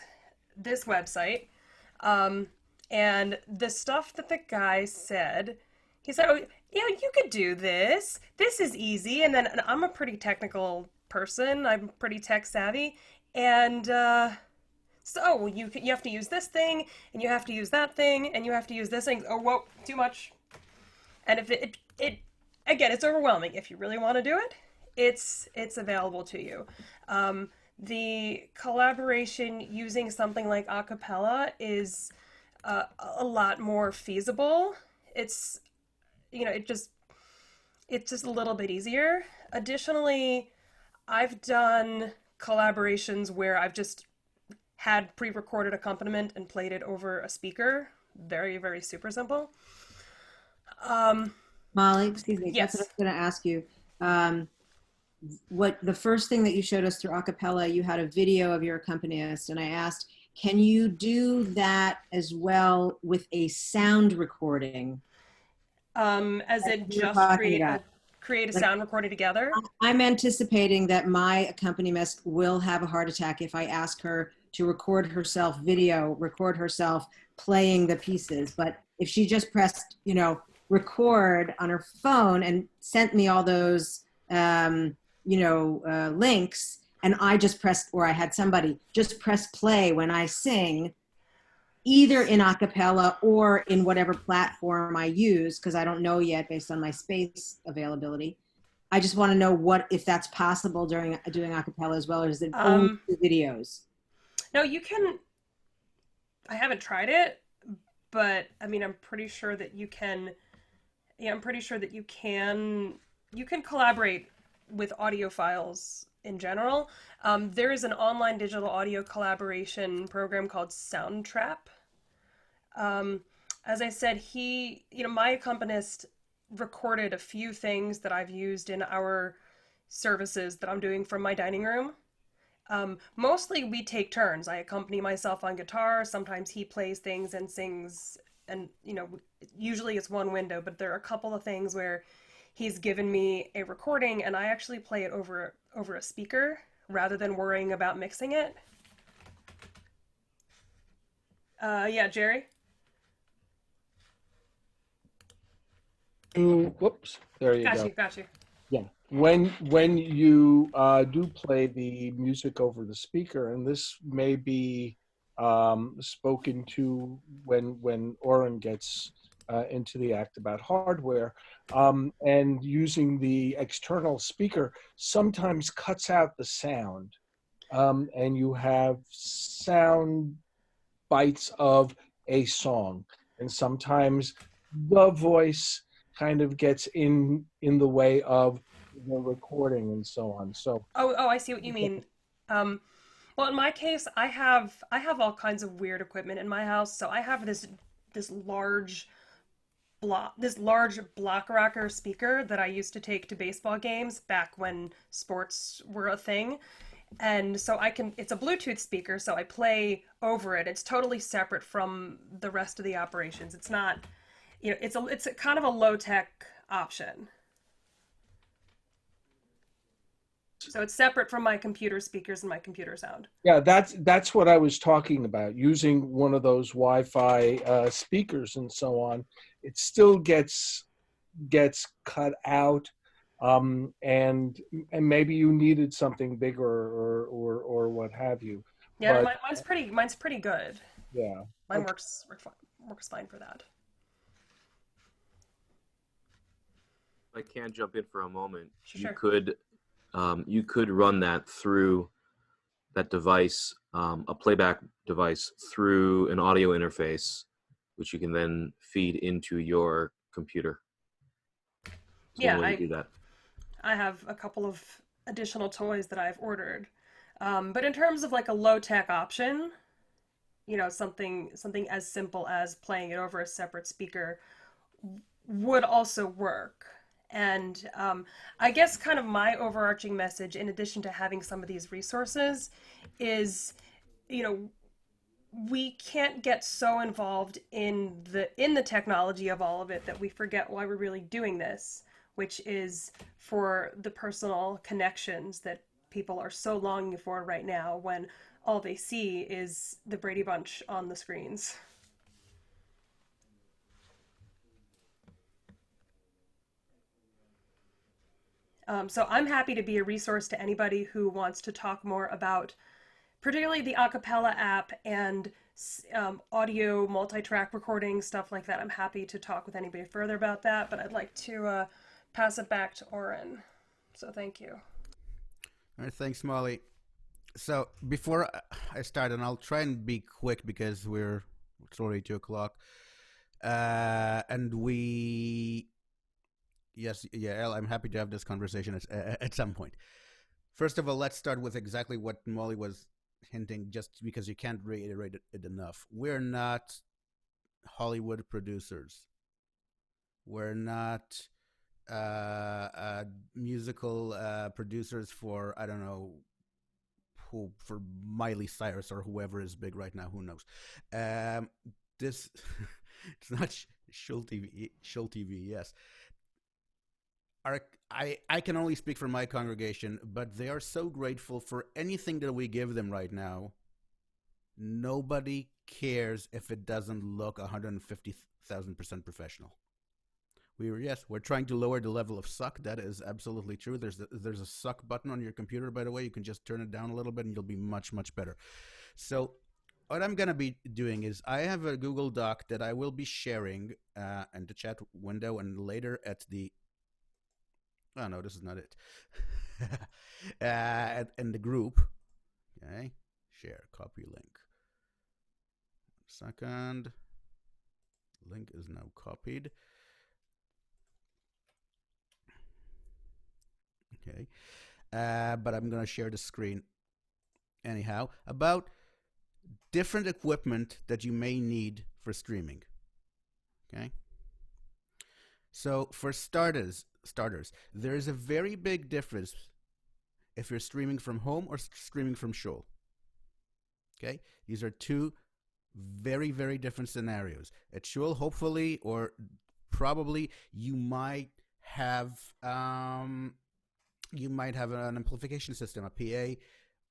website, and the stuff that the guy said, he said, oh, you could do this. This is easy. And then I'm a pretty technical person. I'm pretty tech savvy. And so you have to use this thing, and you have to use that thing, and you have to use this thing. Oh, whoa, too much. And if it again, it's overwhelming. If you really want to do it, it's available to you. The collaboration using something like Acapella is a lot more feasible. It's it's just a little bit easier. Additionally, I've done collaborations where I've just had pre-recorded accompaniment and played it over a speaker. Very, very super simple. Molly, excuse me. Yes. That's what I was going to ask you. What the first thing that you showed us through Acapella, you had a video of your accompanist, and I asked, can you do that as well with a sound recording? As in just create a sound recording together? I'm anticipating that my accompanist will have a heart attack if I ask her to record herself video, record herself playing the pieces. But if she just pressed, record on her phone and sent me all those, links, and I just pressed, or I had somebody just press play when I sing, either in Acapella or in whatever platform I use, because I don't know yet based on my space availability. I just want to know if that's possible during doing Acapella as well, or is it only the videos? No, you can. I haven't tried it, but I mean, I'm pretty sure that you can. Yeah, I'm pretty sure that you can. You can collaborate with audio files in general. There is an online digital audio collaboration program called Soundtrap. As I said, my accompanist recorded a few things that I've used in our services that I'm doing from my dining room. Mostly we take turns. I accompany myself on guitar. Sometimes he plays things and sings, and usually it's one window, but there are a couple of things where he's given me a recording and I actually play it over a speaker rather than worrying about mixing it. Yeah, Jerry? Whoops, there you go. Got you. Yeah, when you do play the music over the speaker, and this may be spoken to when Oren gets into the act about hardware, and using the external speaker sometimes cuts out the sound, and you have sound bites of a song, and sometimes the voice kind of gets in the way of the recording and so on. So I see what you mean. Well, in my case, I have all kinds of weird equipment in my house. So I have this large block rocker speaker that I used to take to baseball games back when sports were a thing. And so it's a Bluetooth speaker, so I play over it. It's totally separate from the rest of the operations. It's not, it's a kind of a low tech option. So it's separate from my computer speakers and my computer sound. yeah, that's what I was talking about. Using one of those Wi-Fi speakers and so on, it still gets cut out, and maybe you needed something bigger or what have you. Yeah, But, mine's pretty good. yeah, Mine okay. works fine for that. I can jump in for a moment. Sure. You could run that through that device, a playback device, through an audio interface, which you can then feed into your computer. Yeah, I do that. I have a couple of additional toys that I've ordered, but in terms of like a low tech option, something as simple as playing it over a separate speaker would also work. And I guess kind of my overarching message, in addition to having some of these resources, is, we can't get so involved in the technology of all of it that we forget why we're really doing this, which is for the personal connections that people are so longing for right now when all they see is the Brady Bunch on the screens. So I'm happy to be a resource to anybody who wants to talk more about particularly the Acapella app and audio multi-track recording, stuff like that. I'm happy to talk with anybody further about that, but I'd like to pass it back to Oren. So thank you. All right, thanks, Molly. So before I start, and I'll try and be quick because it's already 2:00, and yes, yeah, I'm happy to have this conversation at some point. First of all, let's start with exactly what Molly was hinting, just because you can't reiterate it enough. We're not Hollywood producers. We're not musical producers for, I don't know, for Miley Cyrus or whoever is big right now. Who knows? This it's not Shul TV. Yes. I can only speak for my congregation, but they are so grateful for anything that we give them right now. Nobody cares if it doesn't look 150,000% professional. We're trying to lower the level of suck. That is absolutely true. There's a suck button on your computer, by the way. You can just turn it down a little bit and you'll be much, much better. So what I'm going to be doing is I have a Google Doc that I will be sharing in the chat window and later at the... Oh, no, this is not it. In the group. Okay. Share, copy link. 1 second. Link is now copied. Okay. But I'm going to share the screen anyhow about different equipment that you may need for streaming. Okay. So for starters, there is a very big difference if you're streaming from home or streaming from shul. Okay. These are two very, very different scenarios. At shul, hopefully, or probably, you might have an amplification system, a PA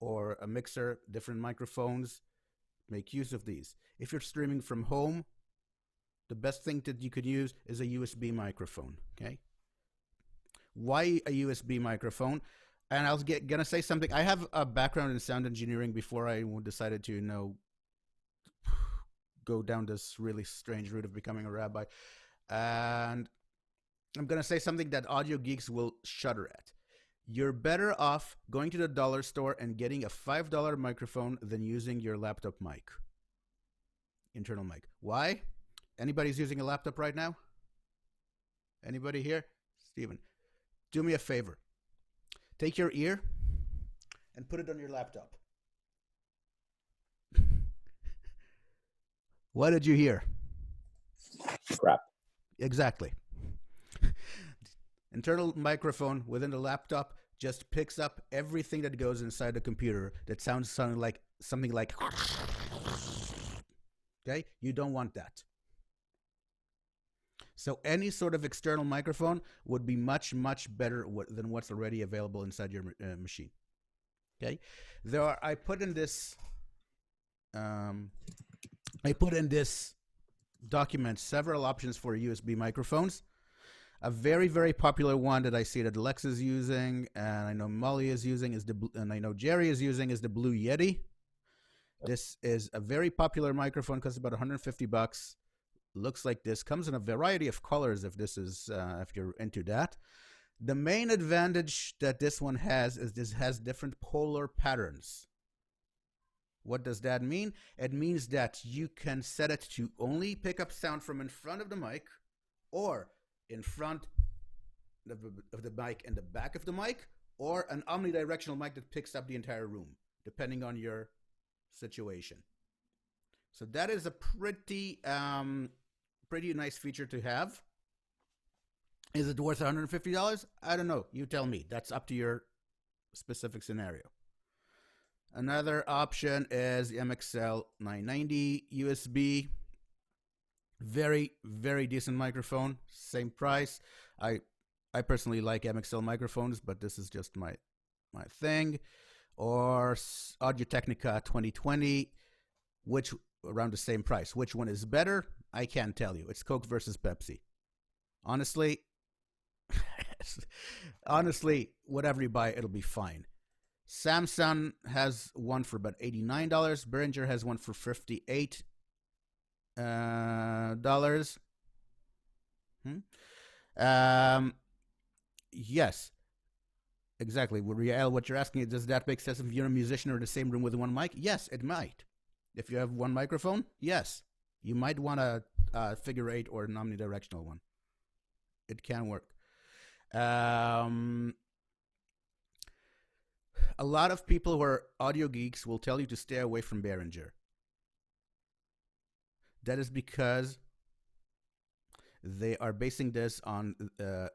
or a mixer, different microphones. Make use of these. If you're streaming from home, the best thing that you could use is a USB microphone. Okay. Why a USB microphone? And I was gonna say something. I have a background in sound engineering before I decided to, go down this really strange route of becoming a rabbi. And I'm gonna say something that audio geeks will shudder at. You're better off going to the dollar store and getting a $5 microphone than using your laptop mic. Internal mic. Why? Anybody's using a laptop right now? Anybody here? Steven, do me a favor. Take your ear and put it on your laptop. What did you hear? Crap. Exactly. Internal microphone within the laptop just picks up everything that goes inside the computer that sounds something like okay? You don't want that. So any sort of external microphone would be much, much better than what's already available inside your machine. Okay? I put in this document several options for USB microphones. A very, very popular one that I see that Lex is using, and I know Molly is using, and I know Jerry is using, is the Blue Yeti. This is a very popular microphone, costs about $150. Looks like this. Comes in a variety of colors if you're into that. The main advantage that this one has is this has different polar patterns. What does that mean? It means that you can set it to only pick up sound from in front of the mic, or in front of the mic and the back of the mic, or an omnidirectional mic that picks up the entire room, depending on your situation. So that is a pretty nice feature to have. Is it worth $150? I don't know. You tell me. That's up to your specific scenario. Another option is the MXL 990 USB. Very, very decent microphone. Same price. I personally like MXL microphones, but this is just my thing. Or Audio-Technica 2020, which around the same price. Which one is better? I can't tell you. It's Coke versus Pepsi. Honestly, whatever you buy, it'll be fine. Samsung has one for about $89. Behringer has one for $58. Yes, exactly. Riel, what you're asking is, does that make sense if you're a musician or in the same room with one mic? Yes, it might. If you have one microphone, yes, you might want a figure eight or an omnidirectional one. It can work. A lot of people who are audio geeks will tell you to stay away from Behringer. That is because they are basing this on the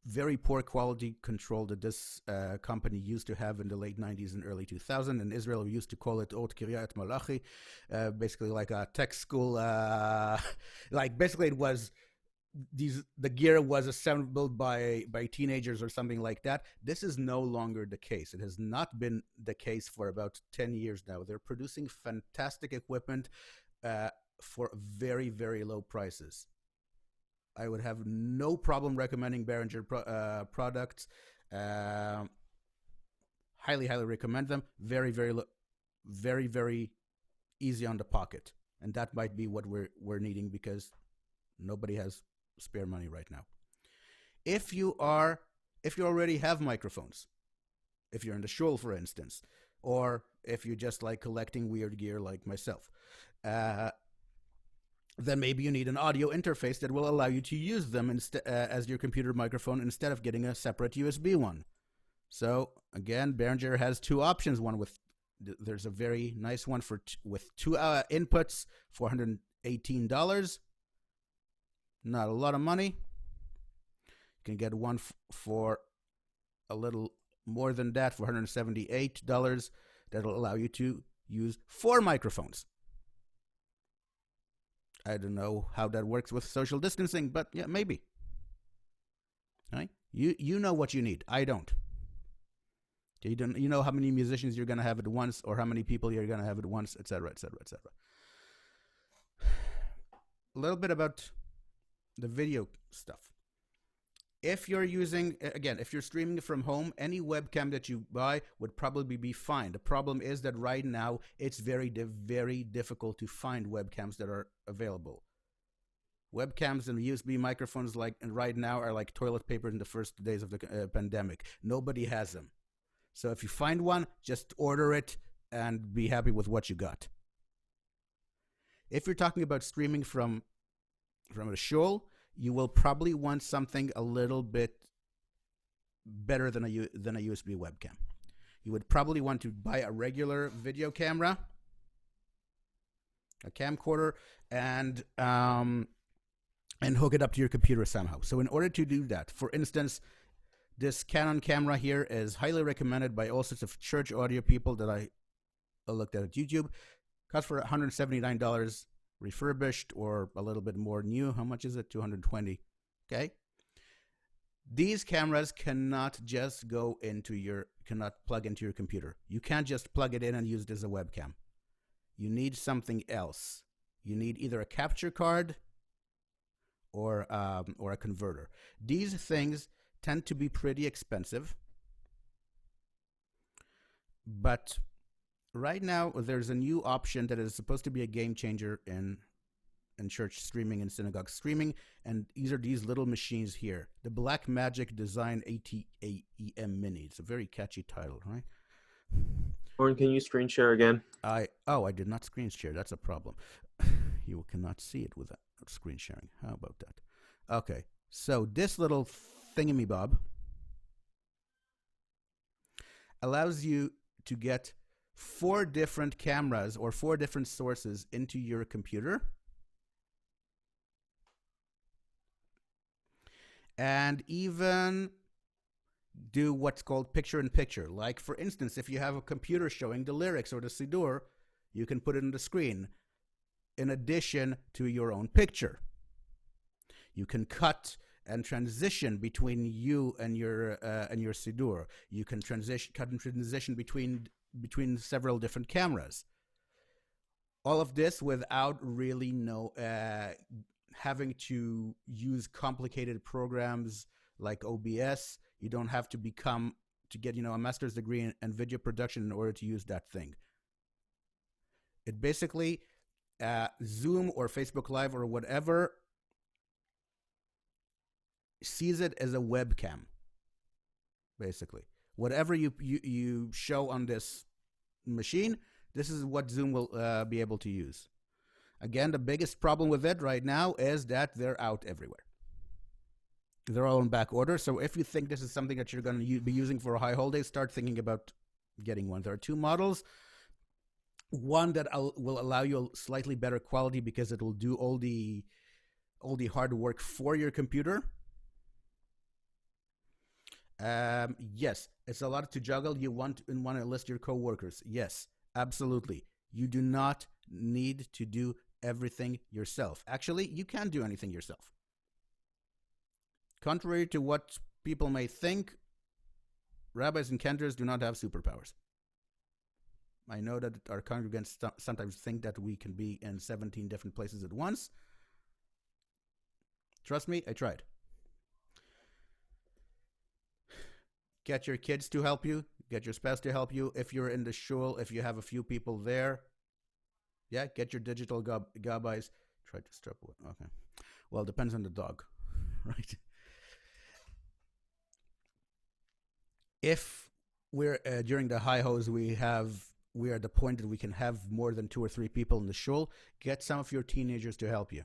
very poor quality control that this company used to have in the late 90s and early 2000s. In Israel, we used to call it Ot Kiryat Malachi, basically like a tech school. Like basically it was the gear was assembled by teenagers or something like that. This is no longer the case. It has not been the case for about 10 years now. They're producing fantastic equipment for very, very low prices. I would have no problem recommending Behringer products. Highly, highly recommend them. Very, very, very easy on the pocket, and that might be what we're needing, because nobody has spare money right now. If you already have microphones, if you're in the shul, for instance, or if you just like collecting weird gear like myself, then maybe you need an audio interface that will allow you to use them as your computer microphone instead of getting a separate USB one. So again, Behringer has two options. There's a very nice one with two inputs, $418. Not a lot of money. You can get one for a little more than that, for $178. That'll allow you to use 4 microphones. I don't know how that works with social distancing, but yeah, maybe. Right? You know what you need. I don't. You know how many musicians you're going to have at once, or how many people you're going to have at once, etc., etc., etc. A little bit about the video stuff. If you're streaming from home, any webcam that you buy would probably be fine. The problem is that right now it's very, very difficult to find webcams that are available. Webcams and USB microphones right now are like toilet paper in the first days of the pandemic. Nobody has them. So if you find one, just order it and be happy with what you got. If you're talking about streaming from a shul, you will probably want something a little bit better than a USB webcam. You would probably want to buy a regular video camera, a camcorder, and hook it up to your computer somehow. So in order to do that, for instance, this Canon camera here is highly recommended by all sorts of church audio people that I looked at YouTube. Costs for $179 refurbished, or a little bit more new. How much is it? $220. Okay. These cameras cannot just cannot plug into your computer. You can't just plug it in and use it as a webcam. You need something else. You need either a capture card or a converter. These things tend to be pretty expensive, but right now there's a new option that is supposed to be a game changer in church streaming and synagogue streaming, and these are these little machines here, the Black Magic Design ATAEM Mini. It's a very catchy title, right? Oren, can you screen share again? I did not screen share. That's a problem. You cannot see it without screen sharing. How about that? Okay, so this little thingamabob allows you to get 4 different cameras or 4 different sources into your computer, and even do what's called picture-in-picture. Like, for instance, if you have a computer showing the lyrics or the Siddur, you can put it on the screen in addition to your own picture. You can cut and transition between you and your Siddur. You can cut and transition between several different cameras. All of this without really having to use complicated programs like OBS. You don't have to get a master's degree in video production in order to use that thing. It basically, Zoom or Facebook Live or whatever sees it as a webcam. Basically, whatever you show on this machine, this is what Zoom will be able to use. Again, the biggest problem with it right now is that they're out everywhere. They're all in back order. So if you think this is something that you're going to be using for a high holiday, start thinking about getting one. There are 2 models. One that will allow you a slightly better quality because it will do all the hard work for your computer. Yes, it's a lot to juggle. You want to list your coworkers. Yes, absolutely. You do not need to do everything yourself. Actually, you can't do anything yourself. Contrary to what people may think, rabbis and cantors do not have superpowers. I know that our congregants sometimes think that we can be in 17 different places at once. Trust me, I tried. Get your kids to help you. Get your spouse to help you. If you're in the shul, if you have a few people there, yeah, get your digital gabais. Try to strap one. Okay. Well, it depends on the dog, right? If we're during the high hose, we are at the point that we can have more than 2 or 3 people in the shul. Get some of your teenagers to help you.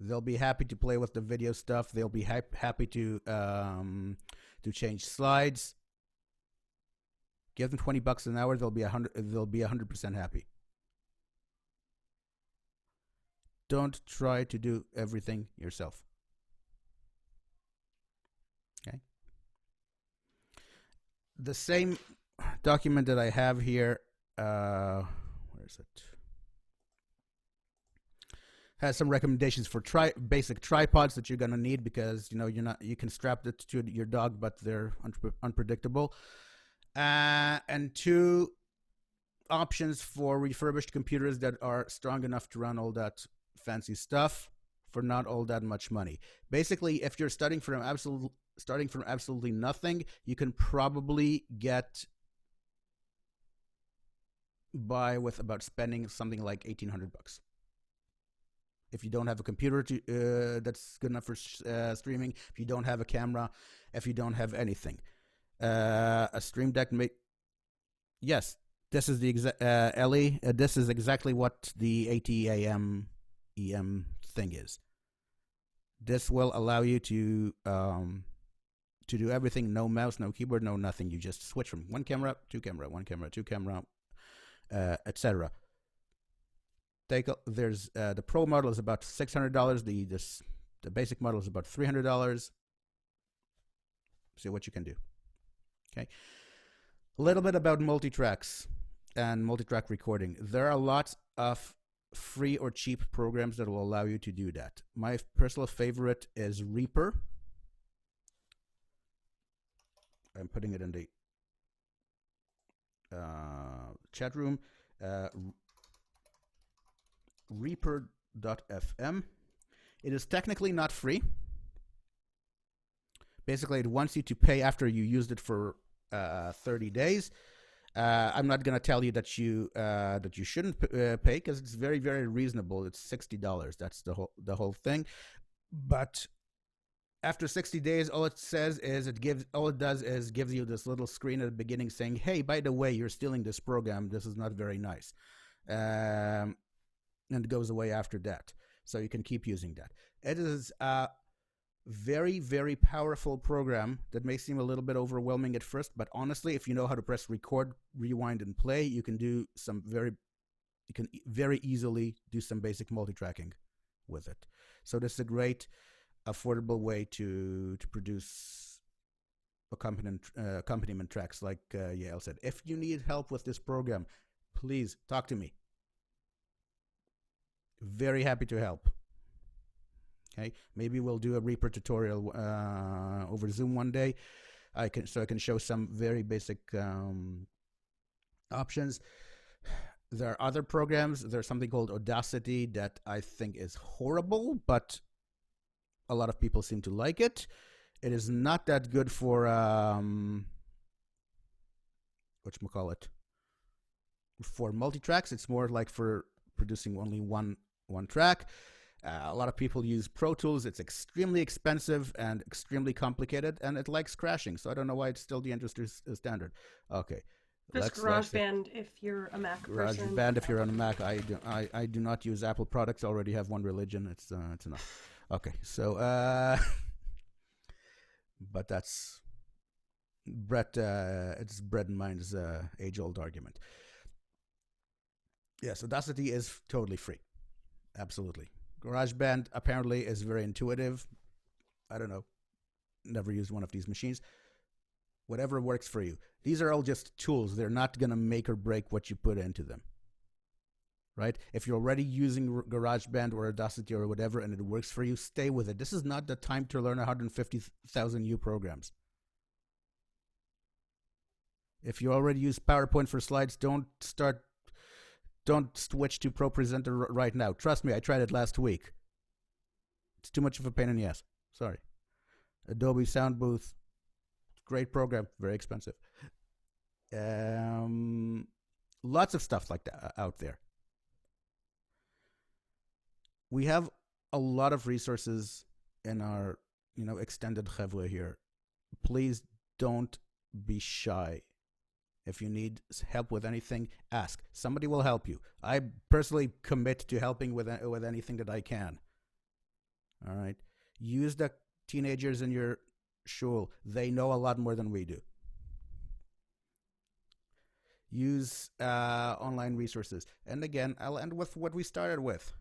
They'll be happy to play with the video stuff. They'll be happy to change slides. Give them $20 an hour. They'll be 100% happy. Don't try to do everything yourself. Okay. The same document that I have here, where is it? Has some recommendations for basic tripods that you're gonna need because you can strap it to your dog, but they're unpredictable. And 2 options for refurbished computers that are strong enough to run all that fancy stuff for not all that much money. Basically, if you're starting from absolutely nothing, you can probably get by with about spending something like $1,800. If you don't have a computer that's good enough for streaming, if you don't have a camera, if you don't have anything, a Stream Deck yes, this is the Ellie. This is exactly what the ATAM EM thing is. This will allow you to do everything. No mouse, no keyboard, no nothing. You just switch from one camera, two camera, one camera, two camera, etc. There's the Pro model is about $600. The basic model is about $300. See what you can do. Okay. A little bit about multitracks and multitrack recording. There are lots of free or cheap programs that will allow you to do that. My personal favorite is Reaper. I'm putting it in the chat room. Reaper.fm. It is technically not free. Basically, it wants you to pay after you used it for 30 days. I'm not going to tell you that you shouldn't pay because it's very, very reasonable. It's $60. That's the whole thing. But after 60 days, all it does is gives you this little screen at the beginning saying, "Hey, by the way, you're stealing this program. This is not very nice." And it goes away after that. So you can keep using that. It is a very, very powerful program that may seem a little bit overwhelming at first, but honestly, if you know how to press record, rewind, and play, you can very easily do some basic multi-tracking with it. So this is a great, affordable way to produce accompaniment tracks, like Yael said. If you need help with this program, please talk to me. Very happy to help. Okay, maybe we'll do a Reaper tutorial over Zoom one day. I can show some very basic options. There are other programs. There's something called Audacity that I think is horrible, but a lot of people seem to like it. It is not that good for whatchamacallit, for multi-tracks. It's more like for producing only one track. A lot of people use Pro Tools. It's extremely expensive and extremely complicated, and it likes crashing. So I don't know why it's still the industry standard. Okay. Just GarageBand if you're a Mac person. GarageBand if you're on a Mac. I do not use Apple products. I already have one religion. It's enough. Okay. So but that's it's Brett and mine's age-old argument. Yes, Audacity is totally free. Absolutely. GarageBand apparently is very intuitive. I don't know. Never used one of these machines. Whatever works for you. These are all just tools. They're not going to make or break what you put into them. right? If you're already using GarageBand or Audacity or whatever and it works for you, stay with it. This is not the time to learn 150,000 new programs. If you already use PowerPoint for slides, don't switch to ProPresenter right now. Trust me, I tried it last week. It's too much of a pain in the ass. Sorry. Adobe Sound Booth, great program, very expensive. Lots of stuff like that out there. We have a lot of resources in our, extended chevra here. Please don't be shy. If you need help with anything, ask. Somebody will help you. I personally commit to helping with anything that I can. All right. Use the teenagers in your shul. They know a lot more than we do. Use online resources. And again, I'll end with what we started with.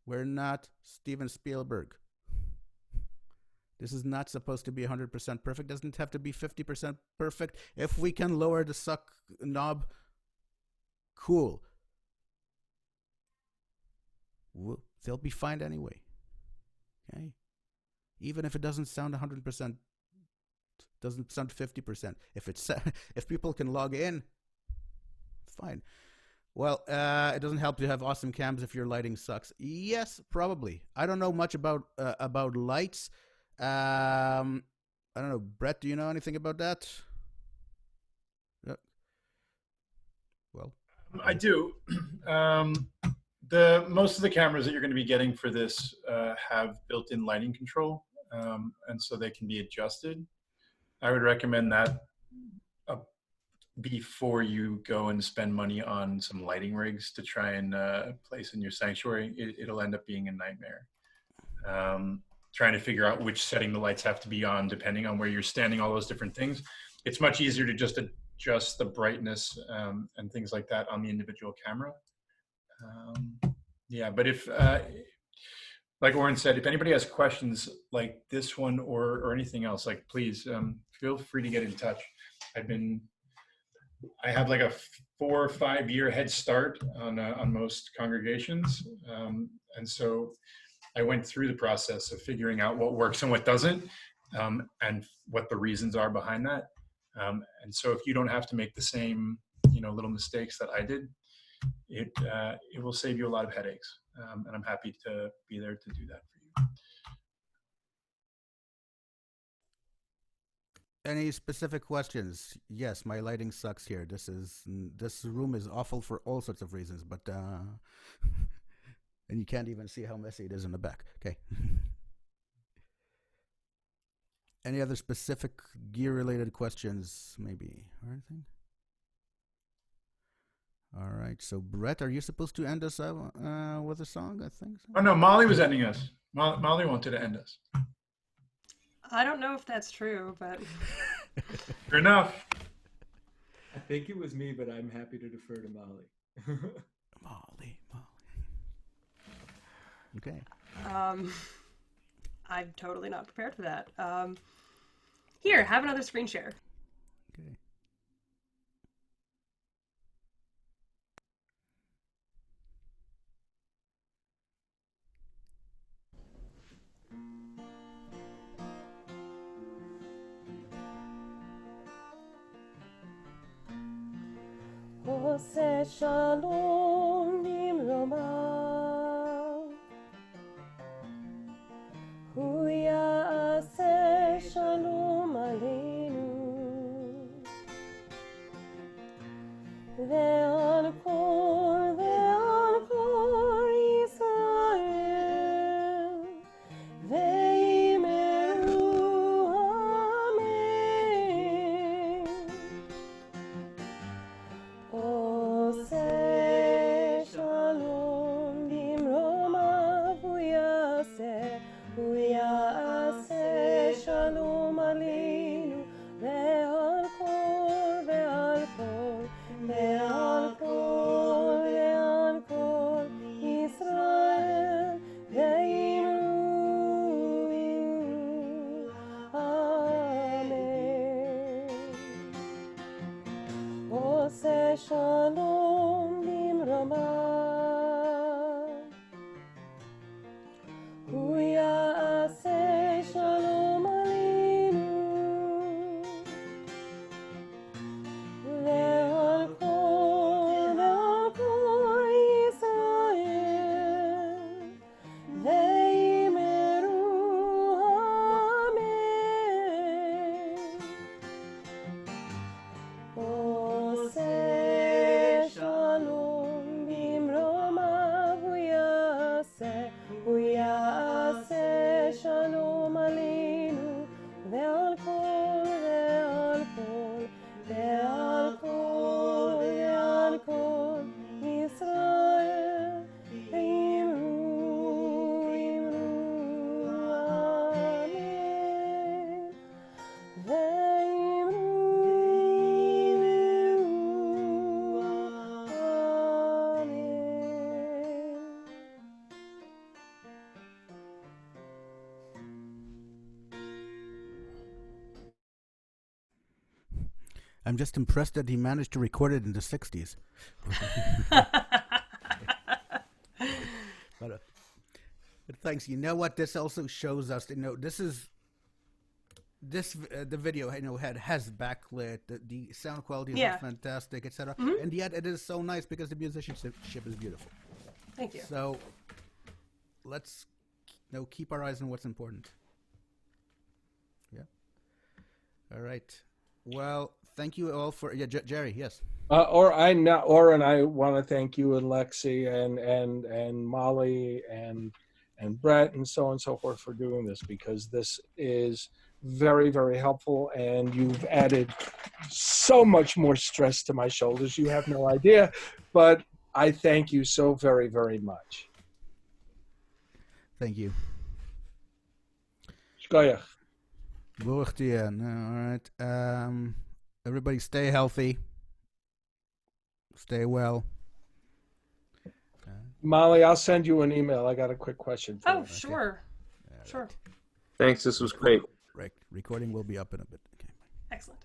We're not Steven Spielberg. This is not supposed to be 100% perfect. Doesn't have to be 50% perfect. If we can lower the suck knob, cool. They'll be fine anyway. Okay? Even if it doesn't sound 100%, doesn't sound 50%. If people can log in, fine. Well, it doesn't help to have awesome cams if your lighting sucks. Yes, probably. I don't know much about lights. I don't know. Brett, do you know anything about that? Well, I do. Most of the cameras that you're going to be getting for this have built-in lighting control, and so they can be adjusted. I would recommend that before you go and spend money on some lighting rigs to try and place in your sanctuary. It'll end up being a nightmare. Trying to figure out which setting the lights have to be on depending on where you're standing, all those different things. It's much easier to just adjust the brightness and things like that on the individual camera. Yeah, but if, like Oren said, if anybody has questions like this one or anything else, like please feel free to get in touch. I have like a 4 or 5 year head start on most congregations, and so I went through the process of figuring out what works and what doesn't, and what the reasons are behind that. And so if you don't have to make the same, little mistakes that I did, it will save you a lot of headaches. And I'm happy to be there to do that for you. Any specific questions? Yes, my lighting sucks here. This room is awful for all sorts of reasons, but and you can't even see how messy it is in the back. Okay. Any other specific gear-related questions, maybe, or anything? All right. So, Brett, are you supposed to end us with a song? I think so. Oh no, Molly was ending us. Molly wanted to end us. I don't know if that's true, but Fair enough. I think it was me, but I'm happy to defer to Molly. Molly. Okay. I'm totally not prepared for that. Here, have another screen share. Okay. עושה שלום במרומיו, הוא יעשה שלום עלינו, ועל כל ישראל, ואמרו אמן. עושה שלום במרומיו, הוא יעשה שלום עלינו, ועל כל ישראל, ואמרו אמן. עושה שלום הוא יעשה שלום עלינו ועל כל ישראל ואמרו אמן. עושה שלום במרומיו הוא יעשה שלום עלינו ועל כל ישראל אמרו אמן. I'm just impressed that he managed to record it in the 60s. But thanks. You know what? This also shows us. This is the video. Has backlit. The sound quality is fantastic, etc. And yet it is so nice because the musicianship is beautiful. Thank you. So let's keep our eyes on what's important. Yeah. All right. Well, thank you all for Jerry. Yes. And I want to thank you and Lexi and Molly and Brett and so on and so forth for doing this, because this is very, very helpful, and you've added so much more stress to my shoulders. You have no idea, but I thank you so very, very much. Thank you. Shkoyach. All right. Everybody stay healthy. Stay well. Molly, I'll send you an email. I got a quick question for you. Oh, sure. Okay. Sure. Thanks. This was great. Right. Recording will be up in a bit. Okay. Excellent.